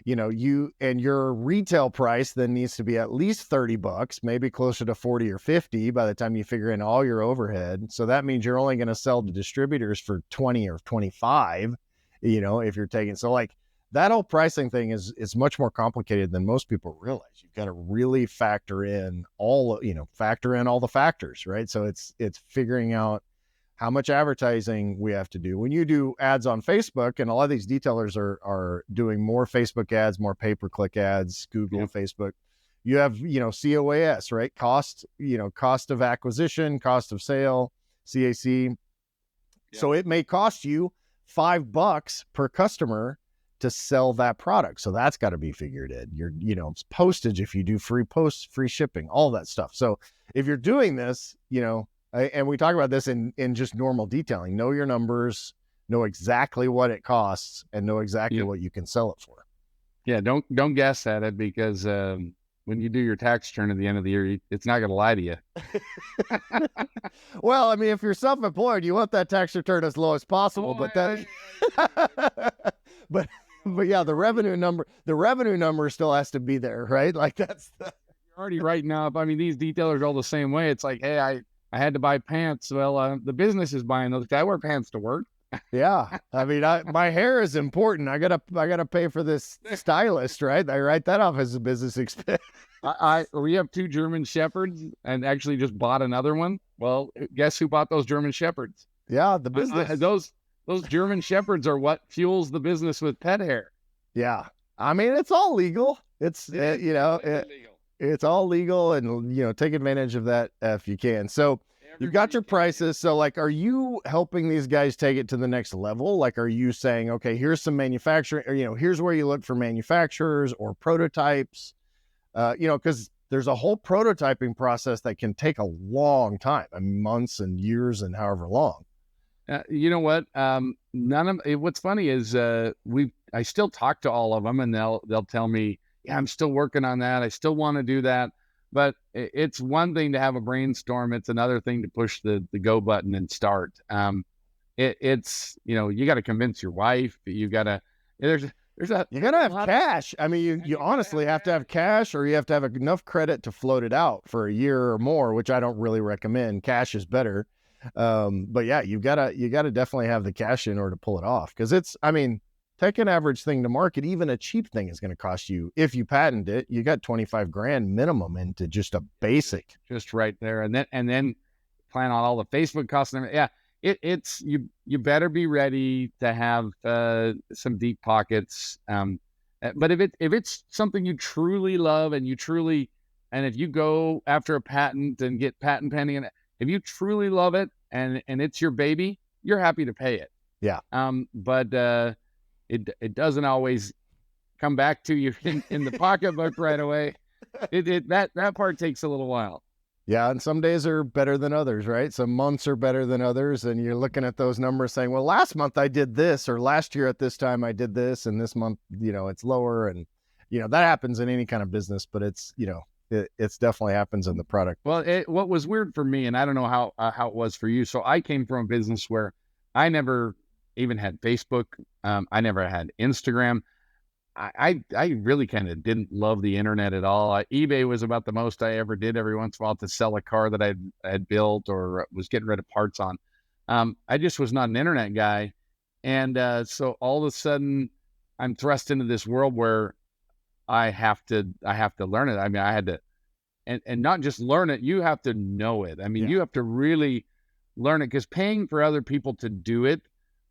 your retail price then needs to be at least $30, maybe closer to 40 or 50 by the time you figure in all your overhead. So that means you're only going to sell to distributors for 20 or 25, if you're taking, so like that whole pricing thing is much more complicated than most people realize. You've got to really factor in all the factors, right? So it's figuring out how much advertising we have to do. When you do ads on Facebook, and a lot of these detailers are doing more Facebook ads, more pay-per-click ads, Google, Facebook, you have, COAS, right? Cost of acquisition, cost of sale, CAC. Yep. So it may cost you $5 per customer to sell that product. So that's got to be figured in. It's postage if you do free posts, free shipping, all that stuff. So if you're doing this, and we talk about this in just normal detailing, know your numbers, know exactly what it costs, and know exactly what you can sell it for. Yeah, don't guess at it, because when you do your tax return at the end of the year, it's not going to lie to you. Well, I mean, if you're self-employed, you want that tax return as low as possible, but yeah, the revenue number still has to be there, right? Like you're already writing up. I mean, these detailers are all the same way. It's like, hey, I had to buy pants. Well, the business is buying those. I wear pants to work. Yeah. I mean, my hair is important. I gotta pay for this stylist, right? I write that off as a business expense. We have 2 German Shepherds and actually just bought another one. Well, guess who bought those German Shepherds? Yeah, the business. Those German Shepherds are what fuels the business with pet hair. Yeah. I mean, it's all legal. It's all legal, and, take advantage of that if you can. So you've got your prices. So like, are you helping these guys take it to the next level? Like, are you saying, okay, here's some manufacturing, or, here's where you look for manufacturers or prototypes, because there's a whole prototyping process that can take a long time, months and years and however long. You know what? What's funny is I still talk to all of them, and they'll tell me, yeah, I'm still working on that. I still want to do that. But it's one thing to have a brainstorm. It's another thing to push the go button and start. It's you got to convince your wife. You got to you gotta have cash. I mean, you honestly have to have cash, or you have to have enough credit to float it out for a year or more, which I don't really recommend. Cash is better. But yeah, you gotta definitely have the cash in order to pull it off. Cause take an average thing to market, even a cheap thing is going to cost you, if you patent it, you got 25 grand minimum into just a basic, just right there. And then plan on all the Facebook costs. And yeah, it's, you better be ready to have, some deep pockets. But if it's something you truly love and you truly And if you go after a patent and get patent pending, and if you truly love it and it's your baby, you're happy to pay it. Yeah. But it doesn't always come back to you in the pocketbook right away. That part takes a little while. Yeah, and some days are better than others, right? Some months are better than others, and you're looking at those numbers saying, well, last month I did this, or last year at this time I did this, and this month, it's lower. And, that happens in any kind of business, but it's, it's definitely happens in the product. Well, what was weird for me, and I don't know how it was for you. So I came from a business where I never even had Facebook. I never had Instagram. I really kind of didn't love the internet at all. eBay was about the most I ever did every once in a while to sell a car that I had built or was getting rid of parts on. I just was not an internet guy. And so all of a sudden I'm thrust into this world where I have to learn it. I mean, I had to, and not just learn it, you have to know it. I mean, you have to really learn it, because paying for other people to do it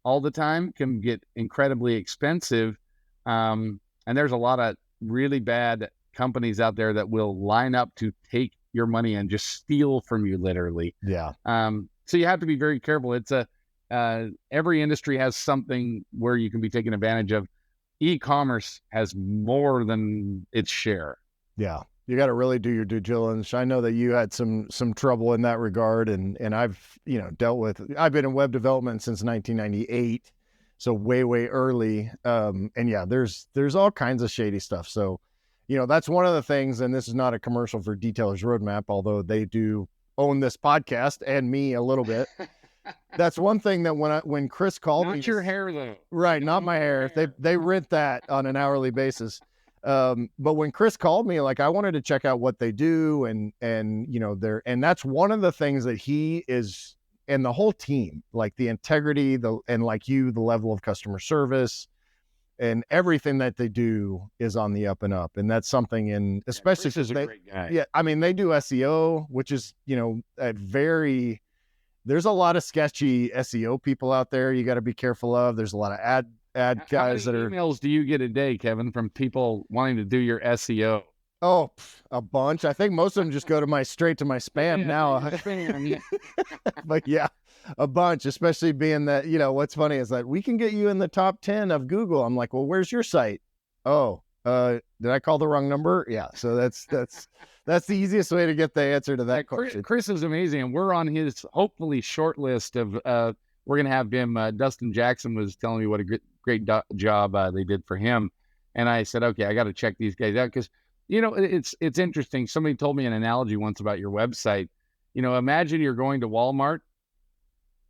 all the time can get incredibly expensive. And there's a lot of really bad companies out there that will line up to take your money and just steal from you, literally. Yeah. So you have to be very careful. It's every industry has something where you can be taken advantage of. E-commerce has more than its share. Yeah. You got to really do your due diligence. I know that you had some trouble in that regard, and I've, I've been in web development since 1998. So way early. And yeah, there's all kinds of shady stuff. So, that's one of the things, and this is not a commercial for Detailers Roadmap, although they do own this podcast and me a little bit. That's one thing that when Chris called me, not your hair though, right? Not my hair. They rent that on an hourly basis. But when Chris called me, like, I wanted to check out what they do, and and that's one of the things that he is, and the whole team, like the integrity, the level of customer service and everything that they do is on the up and up. And that's something especially Chris is a great guy. Yeah. I mean, they do SEO, which is, there's a lot of sketchy SEO people out there you got to be careful of. There's a lot of ad guys that are. Emails do you get a day, Kevin, from people wanting to do your SEO? Oh, a bunch. I think most of them just go to straight to my spam now. But yeah, a bunch, especially being that, what's funny is that we can get you in the top 10 of Google. I'm like, well, where's your site? Oh, did I call the wrong number? Yeah. So that's the easiest way to get the answer to that question. Chris is amazing. And we're on his hopefully short list of, we're going to have him. Dustin Jackson was telling me what a great job they did for him. And I said, okay, I got to check these guys out, because it's interesting. Somebody told me an analogy once about your website. Imagine you're going to Walmart.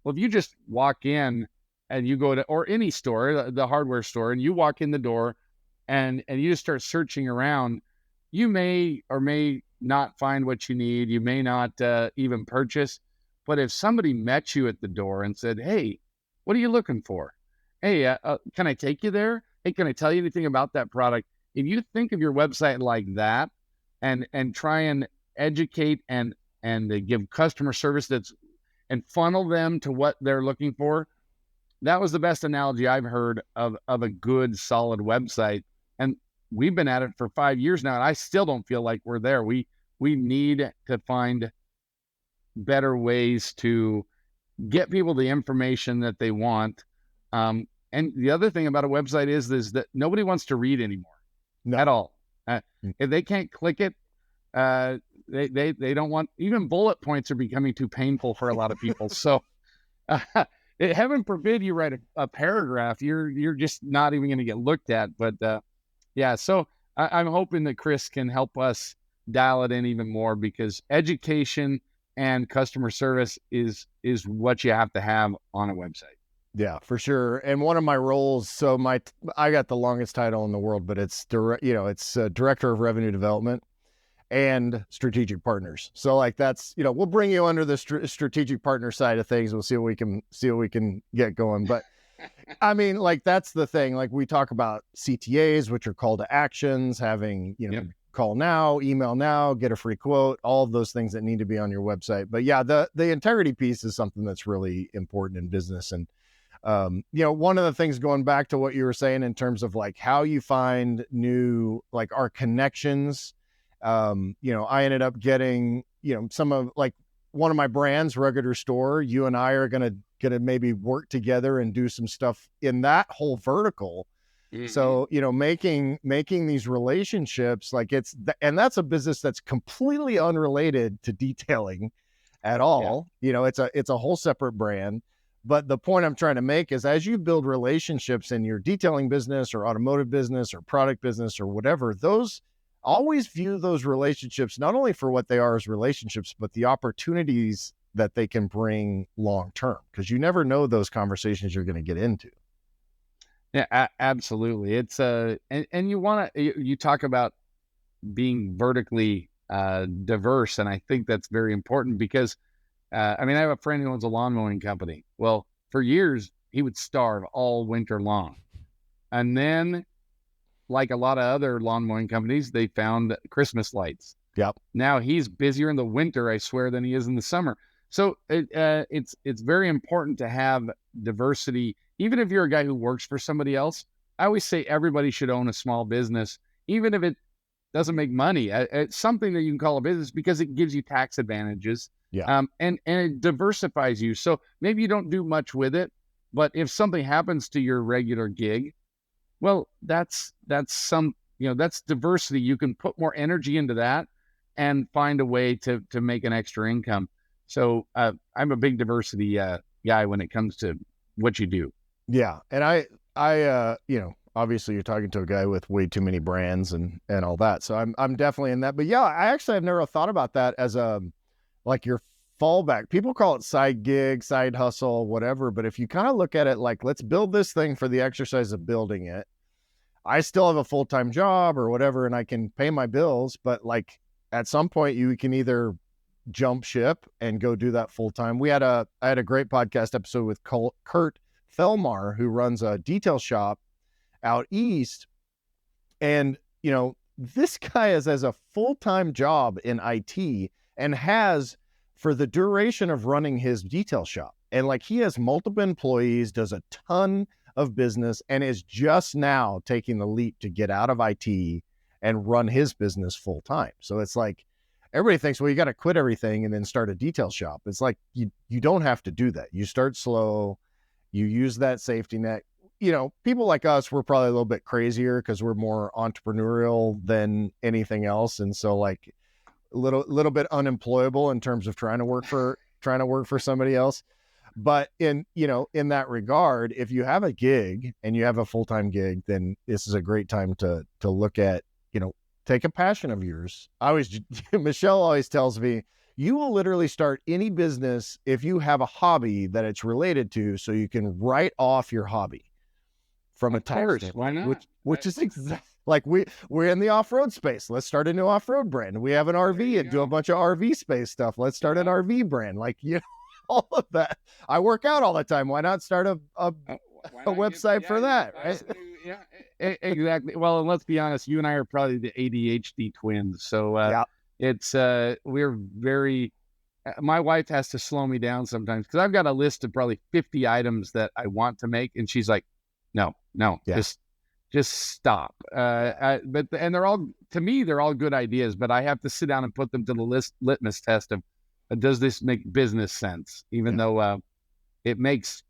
Well, if you just walk in and you go to, or any store, the hardware store, and you walk in the door and you just start searching around, you may or may not find what you need. You may not even purchase. But if somebody met you at the door and said, hey, what are you looking for? Hey, can I take you there? Hey, can I tell you anything about that product? If you think of your website like that, and try and educate and give customer service and funnel them to what they're looking for, that was the best analogy I've heard of a good, solid website. And we've been at it for 5 years now, and I still don't feel like we're there. We need to find better ways to get people the information that they want. And the other thing about a website is that nobody wants to read anymore. No. At all. If they can't click it, they don't want, even bullet points are becoming too painful for a lot of people. So heaven forbid you write a paragraph, you're just not even going to get looked at. But yeah, so I'm hoping that Chris can help us dial it in even more, because education and customer service is what you have to have on a website. Yeah, for sure. And one of my roles, so I got the longest title in the world, but it's Director of Revenue Development and Strategic Partners. So like that's, we'll bring you under the strategic partner side of things. We'll see what we can get going. But I mean, like, that's the thing. Like, we talk about CTAs, which are call to actions, having, call now, email now, get a free quote, all of those things that need to be on your website. But yeah, the integrity piece is something that's really important in business. And one of the things, going back to what you were saying in terms of like how you find new, like, our connections I ended up getting, some of like one of my brands, Rugged Restore. You and I are gonna maybe work together and do some stuff in that whole vertical. Mm-hmm. So, making these relationships, like and that's a business that's completely unrelated to detailing at all. Yeah. It's a whole separate brand. But the point I'm trying to make is, as you build relationships in your detailing business or automotive business or product business or whatever, always view those relationships not only for what they are as relationships, but the opportunities that they can bring long term, because you never know those conversations you're going to get into. Yeah, absolutely. It's and you talk about being vertically diverse, and I think that's very important because I have a friend who owns a lawn mowing company. Well, for years he would starve all winter long, and then, like a lot of other lawn mowing companies, they found Christmas lights. Yep. Now he's busier in the winter, I swear, than he is in the summer. So it's very important to have diversity. Even if you're a guy who works for somebody else, I always say everybody should own a small business, even if it doesn't make money. It's something that you can call a business because it gives you tax advantages. Yeah. And it diversifies you. So maybe you don't do much with it, but if something happens to your regular gig, well, that's diversity. You can put more energy into that and find a way to make an extra income. So I'm a big diversity guy when it comes to what you do. Yeah. And I obviously you're talking to a guy with way too many brands and all that. So I'm definitely in that. But yeah, I actually have never thought about that as like your fallback. People call it side gig, side hustle, whatever. But if you kind of look at it like, let's build this thing for the exercise of building it. I still have a full-time job or whatever, and I can pay my bills. But like at some point you can either jump ship and go do that full-time. I had a great podcast episode with Kurt Thelmar, who runs a detail shop out east. And, this guy has a full-time job in IT and has for the duration of running his detail shop. And like he has multiple employees, does a ton of business, and is just now taking the leap to get out of IT and run his business full-time. So it's like, everybody thinks, well, you got to quit everything and then start a detail shop. It's like, you don't have to do that. You start slow, you use that safety net. People like us, we're probably a little bit crazier because we're more entrepreneurial than anything else. And so like a little bit unemployable in terms of trying to work for somebody else. But in that regard, if you have a gig and you have a full-time gig, then this is a great time to look at, take a passion of yours. Michelle always tells me, you will literally start any business if you have a hobby that it's related to, so you can write off your hobby from a tax standpoint. Why not? Which is exactly like we're in the off-road space. Let's start a new off-road brand. We have an RV and do a bunch of RV space stuff. Let's start an RV brand. Like, all of that. I work out all the time. Why not start a website for that? Right? Yeah, exactly. Well, and let's be honest, you and I are probably the ADHD twins. So it's we're very. My wife has to slow me down sometimes because I've got a list of probably 50 items that I want to make, and she's like, "No, just stop." But they're all, to me, they're all good ideas, but I have to sit down and put them to the litmus test of, does this make business sense? Even though it makes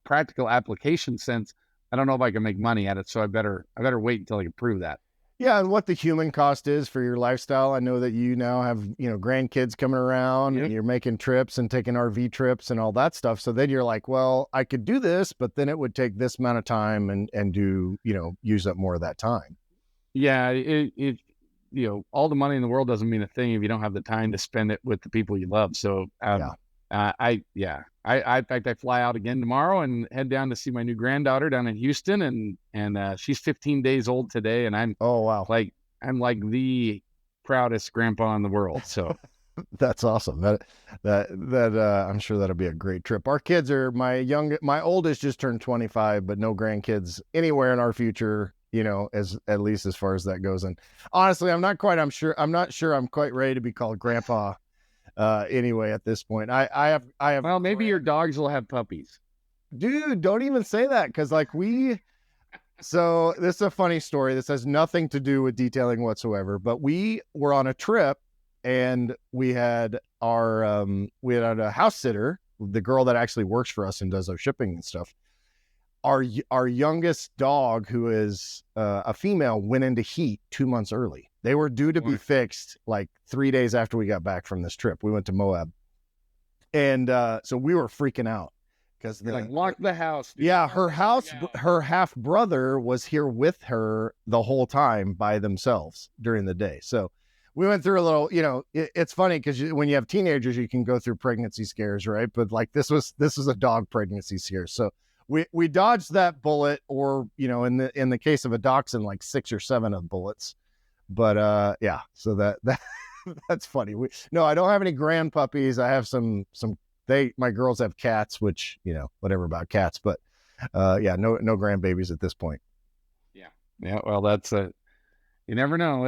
practical application sense, I don't know if I can make money at it. So I better wait until I can prove that. Yeah, and what the human cost is for your lifestyle. I know that you now have, grandkids coming around, and you're making trips and taking RV trips and all that stuff. So then you're like, well, I could do this, but then it would take this amount of time and do, use up more of that time. Yeah, it all the money in the world doesn't mean a thing if you don't have the time to spend it with the people you love. So in fact, I fly out again tomorrow and head down to see my new granddaughter down in Houston, and she's 15 days old today, and I'm I'm like the proudest grandpa in the world. So that's awesome. That I'm sure that'll be a great trip. Our kids are my oldest just turned 25, but no grandkids anywhere in our future. At least as far as that goes. And honestly, I'm not sure I'm quite ready to be called grandpa. Anyway, at this point, I have. Well, maybe your dogs will have puppies. Dude, don't even say that. Cause like So this is a funny story. This has nothing to do with detailing whatsoever, but we were on a trip and we had a house sitter, the girl that actually works for us and does our shipping and stuff. Our youngest dog, who is a female, went into heat 2 months early. They were due to be fixed like 3 days after we got back from this trip. We went to Moab. And so we were freaking out because like, lock the house. Dude. Yeah, her half brother was here with her the whole time by themselves during the day. So we went through a little, it's funny because when you have teenagers, you can go through pregnancy scares, right? But like this was a dog pregnancy scare. So we dodged that bullet, or in the case of a dachshund, like 6 or 7 of bullets. But yeah, so that that's funny. No, I don't have any grand puppies. I have some. My girls have cats, which whatever about cats, but yeah, no grandbabies at this point. Yeah. Well, that's you never know.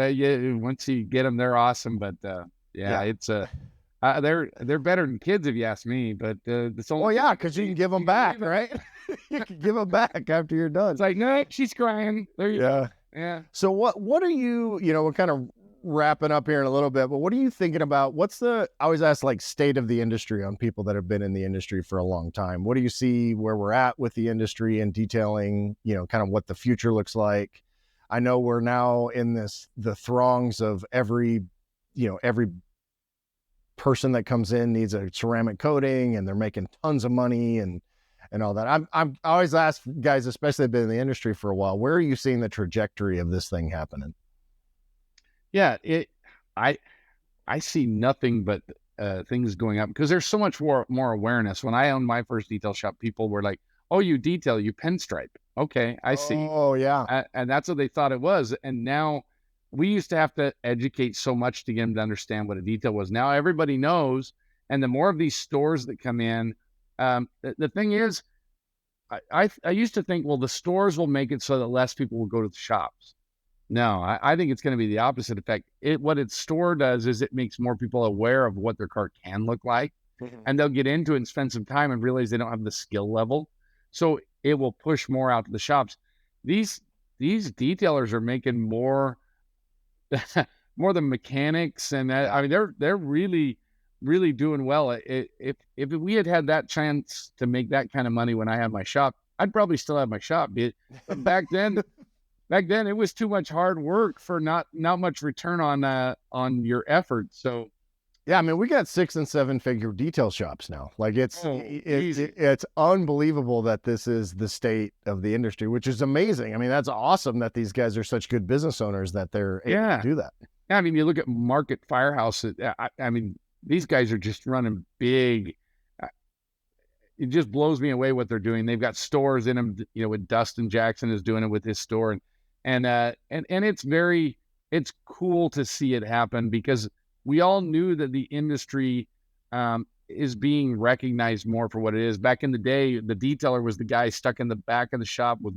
Once you get them, they're awesome. But yeah, it's they're better than kids if you ask me. But it's only because you can give them back, right? You can give them back after you're done. It's like, no, she's crying. There you go. Yeah. So what are you? We're kind of wrapping up here in a little bit, but what are you thinking about? I always ask like state of the industry on people that have been in the industry for a long time. What do you see where we're at with the industry and detailing, kind of what the future looks like? I know we're now in the throngs of every person that comes in needs a ceramic coating and they're making tons of money and all that. I always ask guys, especially have been in the industry for a while, where are you seeing the trajectory of this thing happening? Yeah, I see nothing but things going up because there's so much more awareness. When I owned my first detail shop, people were like, "Oh, you detail, you pinstripe." Okay, I see. Oh, yeah. And that's what they thought it was. And now we used to have to educate so much to get them to understand what a detail was. Now everybody knows, and the more of these stores that come in, the thing is, I used to think, well, the stores will make it so that less people will go to the shops. No, I think it's going to be the opposite effect. What its store does is it makes more people aware of what their car can look like, and they'll get into it and spend some time and realize they don't have the skill level. So it will push more out to the shops. These detailers are making more than mechanics, and I mean they're really doing well. If we had that chance to make that kind of money when I had my shop, I'd probably still have my shop. But back then. Back then, it was too much hard work for not much return on your effort. So, yeah, I mean, we got 6 and 7 figure detail shops now. Like it's unbelievable that this is the state of the industry, which is amazing. I mean, that's awesome that these guys are such good business owners that they're able to do that. Yeah, I mean, you look at Market Firehouse. I mean, these guys are just running big. It just blows me away what they're doing. They've got stores in them. With Dustin Jackson is doing it with his store, and it's cool to see it happen because we all knew that the industry is being recognized more for what it is. Back in the day, the detailer was the guy stuck in the back of the shop with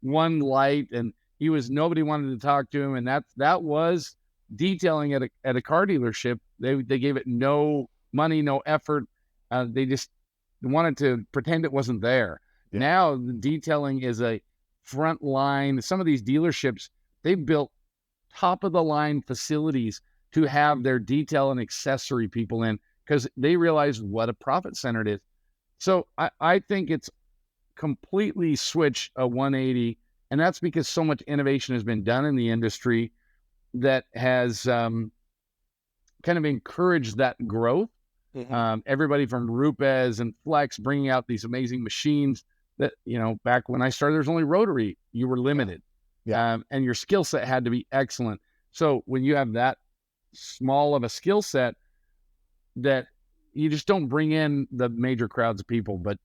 one light, and nobody wanted to talk to him, and that was detailing at a car dealership. They gave it no money, no effort. They just wanted to pretend it wasn't there. Yeah. Now the detailing is a front line. Some of these dealerships, they've built top of the line facilities to have their detail and accessory people in because they realize what a profit center it is. So I think it's completely switched a 180, and that's because so much innovation has been done in the industry that has kind of encouraged that growth. Mm-hmm. Everybody from Rupes and Flex bringing out these amazing machines that, back when I started, there's only rotary. You were limited. Yeah. And your skill set had to be excellent. So when you have that small of a skill set, that you just don't bring in the major crowds of people, but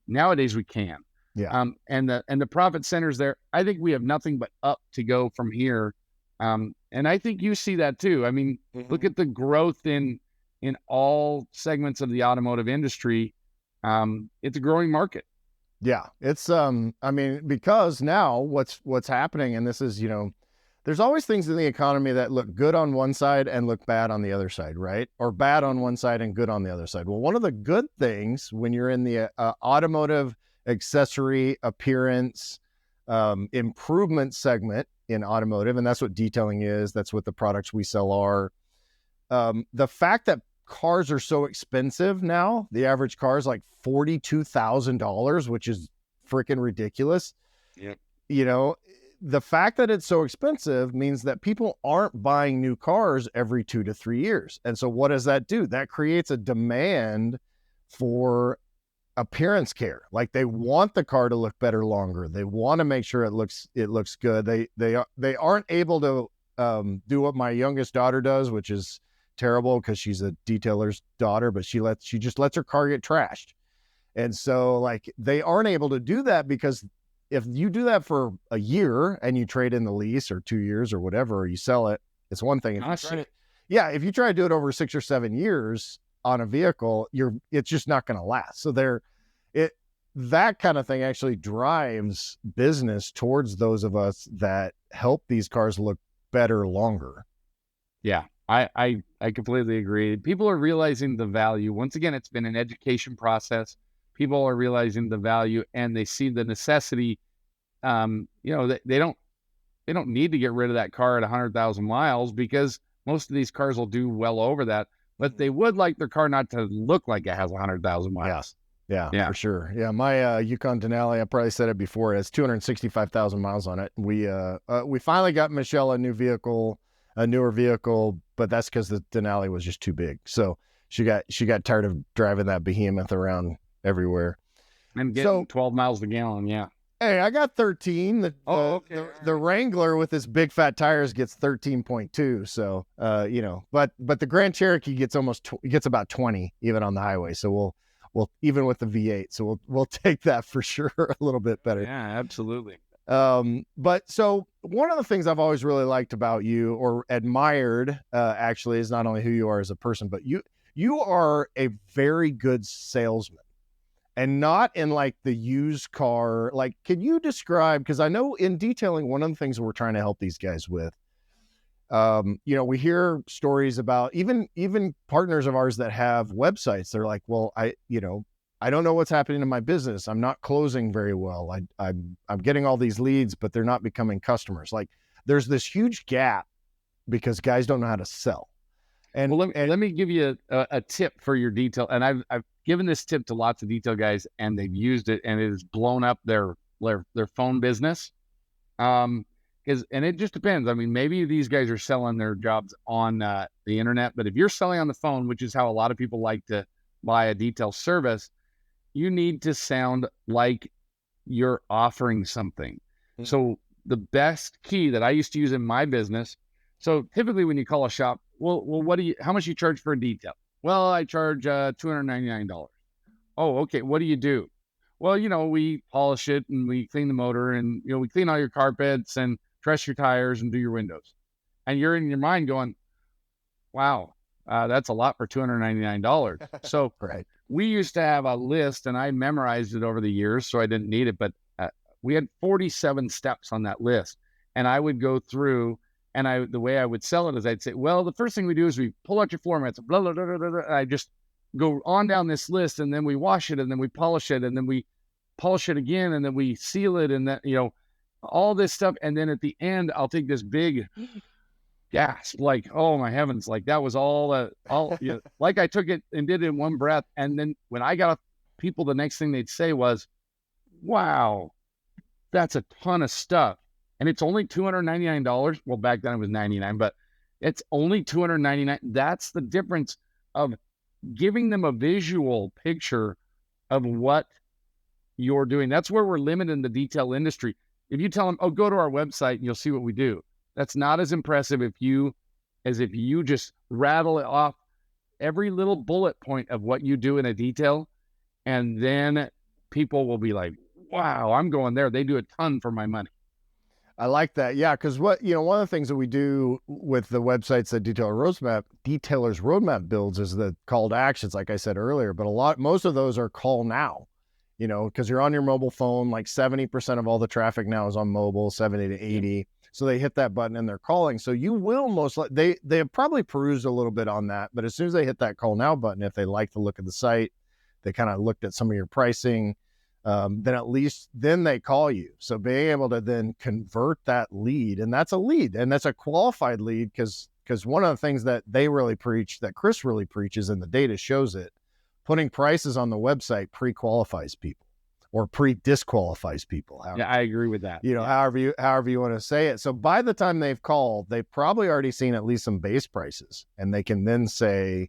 nowadays we can. Yeah. And the profit centers there, I think we have nothing but up to go from here. And I think you see that too. I mean, look at the growth in all segments of the automotive industry. It's a growing market. Yeah, it's I mean, because now what's happening, and this is, there's always things in the economy that look good on one side and look bad on the other side, right? Or bad on one side and good on the other side. Well, one of the good things when you're in the automotive accessory appearance improvement segment in automotive, and that's what detailing is. That's what the products we sell are. The fact that cars are so expensive now, the average car is like $42,000, which is freaking ridiculous. Yep. You know, the fact that it's so expensive means that people aren't buying new cars every 2 to 3 years. And so what does that do? That creates a demand for appearance care. Like they want the car to look better longer. They want to make sure it looks good. They aren't able to do what my youngest daughter does, which is terrible because she's a detailer's daughter, but she just lets her car get trashed. And so like they aren't able to do that, because if you do that for a year and you trade in the lease, or 2 years or whatever, or you sell it, it's one thing. If you try to do it over 6 or 7 years on a vehicle, it's just not going to last. So that kind of thing actually drives business towards those of us that help these cars look better longer. Yeah, I completely agree. People are realizing the value. Once again, it's been an education process. People are realizing the value, and they see the necessity. You know, they don't need to get rid of that car at 100,000 miles, because most of these cars will do well over that. But they would like their car not to look like it has 100,000 miles. Yeah, for sure. Yeah, my Yukon Denali, I probably said it before, it has 265,000 miles on it. We finally got Michelle a newer vehicle, but that's because the Denali was just too big. So she got tired of driving that behemoth around everywhere. And getting 12 miles a gallon, yeah. Hey, I got 13. The Wrangler with its big fat tires gets 13.2. So, but the Grand Cherokee gets about 20 even on the highway. So we'll even with the V8. So we'll take that for sure a little bit better. Yeah, absolutely. But so one of the things I've always really liked about you, or admired, actually, is not only who you are as a person, but you are a very good salesman. And not in like the used car, like, can you describe, because I know in detailing, one of the things we're trying to help these guys with, we hear stories about even partners of ours that have websites. They're like, well, I don't know what's happening in my business. I'm not closing very well. I'm getting all these leads, but they're not becoming customers. Like there's this huge gap because guys don't know how to sell. And let me give you a tip for your detail. And I've given this tip to lots of detail guys, and they've used it, and it has blown up their phone business. And it just depends. I mean, maybe these guys are selling their jobs on the internet, but if you're selling on the phone, which is how a lot of people like to buy a detail service, you need to sound like you're offering something. Mm-hmm. So the best key that I used to use in my business. So typically when you call a shop, well, how much you charge for a detail? Well, I charge $299. Oh, okay. What do you do? Well, we polish it and we clean the motor and, we clean all your carpets and press your tires and do your windows. And you're in your mind going, wow, that's a lot for $299. So right. We used to have a list, and I memorized it over the years, so I didn't need it. But we had 47 steps on that list. And I would go through, and the way I would sell it is I'd say, well, the first thing we do is we pull out your floor mats, blah, blah, blah, blah, blah. And I just go on down this list, and then we wash it, and then we polish it, and then we polish it again, and then we seal it, and that, all this stuff. And then at the end, I'll take this big gasp, like, oh my heavens, like that was all like I took it and did it in one breath. And then when I got off, people, the next thing they'd say was, wow, that's a ton of stuff. And it's only $299. Well, back then it was $99, but it's only $299. That's the difference of giving them a visual picture of what you're doing. That's where we're limited in the detail industry. If you tell them, oh, go to our website and you'll see what we do. That's not as impressive if you just rattle it off every little bullet point of what you do in a detail. And then people will be like, wow, I'm going there. They do a ton for my money. I like that. Yeah. Cause one of the things that we do with the websites that Detailer's Roadmap builds is the call to actions, like I said earlier, but most of those are call now, cause you're on your mobile phone, like 70% of all the traffic now is on mobile, 70 to 80. So they hit that button and they're calling. So you will most likely, they have probably perused a little bit on that, but as soon as they hit that call now button, if they like the look of the site, they kind of looked at some of your pricing, then at least then they call you. So being able to then convert that lead, and that's a lead, and that's a qualified lead, because one of the things that they really preach, that Chris really preaches, and the data shows it, putting prices on the website pre-qualifies people or pre-disqualifies people. Yeah, I agree with that. However you want to say it. So by the time they've called, they've probably already seen at least some base prices, and they can then say,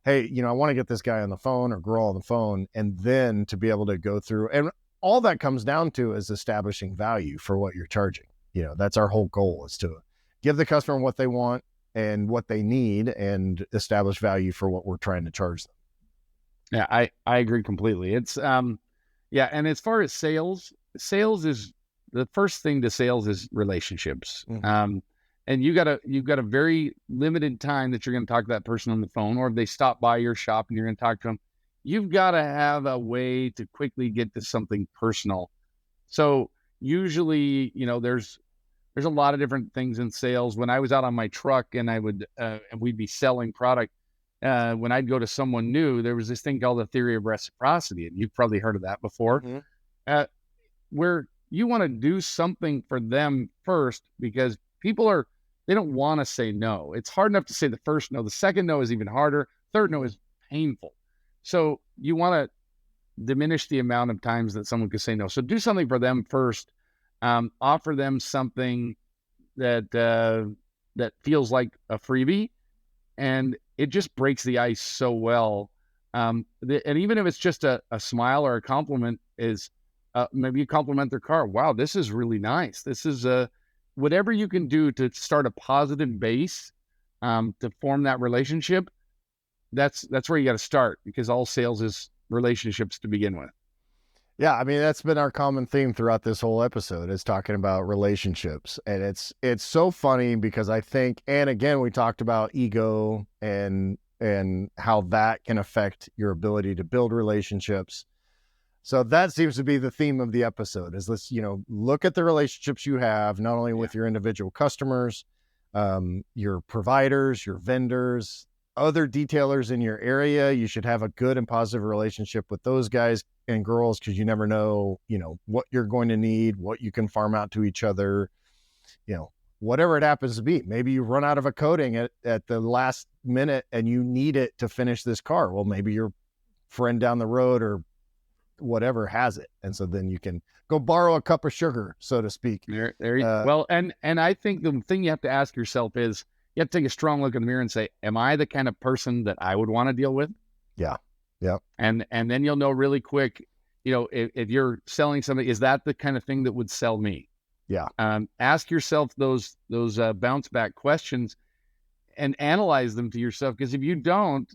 hey, I want to get this guy on the phone or girl on the phone, and then to be able to go through, and all that comes down to is establishing value for what you're charging. That's our whole goal, is to give the customer what they want and what they need, and establish value for what we're trying to charge them. Yeah, I agree completely. It's and as far as sales is the first thing to sales is relationships. Mm-hmm. And you've got a very limited time that you're going to talk to that person on the phone, or if they stop by your shop and you're going to talk to them, you've got to have a way to quickly get to something personal. So usually, there's a lot of different things in sales. When I was out on my truck and and we'd be selling product, when I'd go to someone new, there was this thing called the theory of reciprocity, and you've probably heard of that before, where you want to do something for them first, because people they don't want to say no. It's hard enough to say the first no. The second no is even harder. Third no is painful. So you want to diminish the amount of times that someone could say no. So do something for them first. Offer them something that feels like a freebie, and it just breaks the ice so well. And even if it's just a smile or a compliment, is maybe you compliment their car. Wow, this is really nice. This is whatever you can do to start a positive base, to form that relationship. That's where you got to start, because all sales is relationships to begin with. Yeah, I mean, that's been our common theme throughout this whole episode, is talking about relationships. And it's so funny, because I think, and again, we talked about ego and how that can affect your ability to build relationships. So that seems to be the theme of the episode, is let's, look at the relationships you have, not only with your individual customers, your providers, your vendors, other detailers in your area. You should have a good and positive relationship with those guys and girls, because you never know, what you're going to need, what you can farm out to each other, whatever it happens to be. Maybe you run out of a coating at the last minute and you need it to finish this car. Well, maybe your friend down the road or whatever has it, and so then you can go borrow a cup of sugar, so to speak. Well, and I think the thing you have to ask yourself is, you have to take a strong look in the mirror and say, am I the kind of person that I would want to deal with? Yeah. And then you'll know really quick, if you're selling something, is that the kind of thing that would sell me? Yeah. Ask yourself those bounce back questions and analyze them to yourself, because if you don't,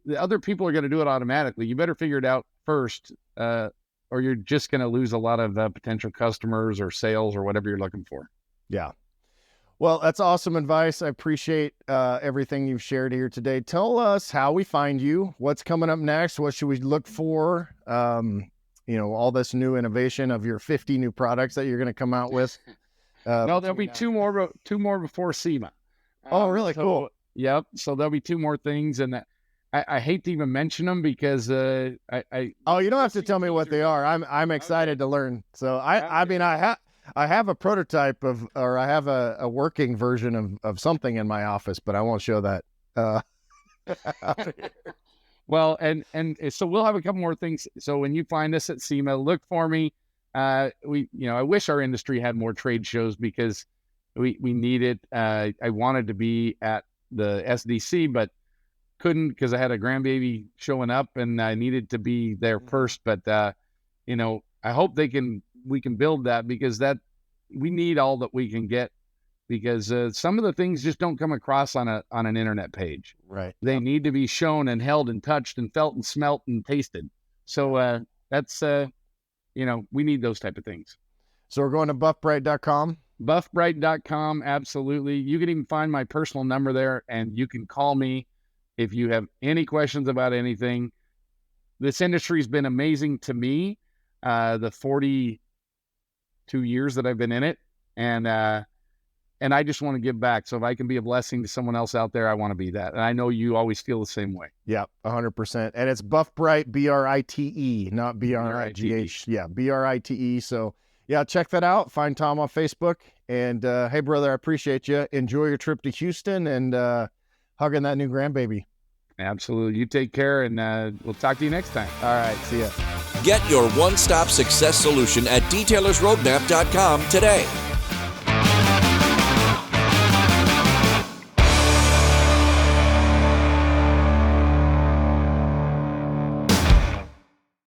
the other people are going to do it automatically. You better figure it out first, or you're just going to lose a lot of potential customers or sales or whatever you're looking for. Yeah. Well, that's awesome advice. I appreciate everything you've shared here today. Tell us how we find you, what's coming up next, what should we look for? All this new innovation of your 50 new products that you're going to come out with. No, there'll be two more before SEMA. Oh, really? Cool. Yep. So there'll be two more things, and I hate to even mention them, because you don't have to tell me what they are. I'm excited to learn. So I have a prototype I have a working version of something in my office, but I won't show that. Well, and so we'll have a couple more things. So when you find us at SEMA, look for me. I wish our industry had more trade shows, because we need it. I wanted to be at the SDC, but couldn't, because I had a grandbaby showing up and I needed to be there first. But I hope we can build that, because we need all that we can get, because some of the things just don't come across on an internet page. Right. They need to be shown and held and touched and felt and smelt and tasted. So that's we need those type of things. So we're going to buffbrite.com. Buffbrite.com, absolutely. You can even find my personal number there, and you can call me if you have any questions about anything. This industry's been amazing to me, the 42 years that I've been in it. And and I just want to give back. So if I can be a blessing to someone else out there, I want to be that. And I know you always feel the same way. Yeah, 100%. And it's Buff Brite, Brite, not Brigh. Yeah, Brite. So yeah, check that out. Find Tom on Facebook. And hey, brother, I appreciate you. Enjoy your trip to Houston and hugging that new grandbaby. Absolutely. You take care, and we'll talk to you next time. All right, see ya. Get your one-stop success solution at detailersroadmap.com today.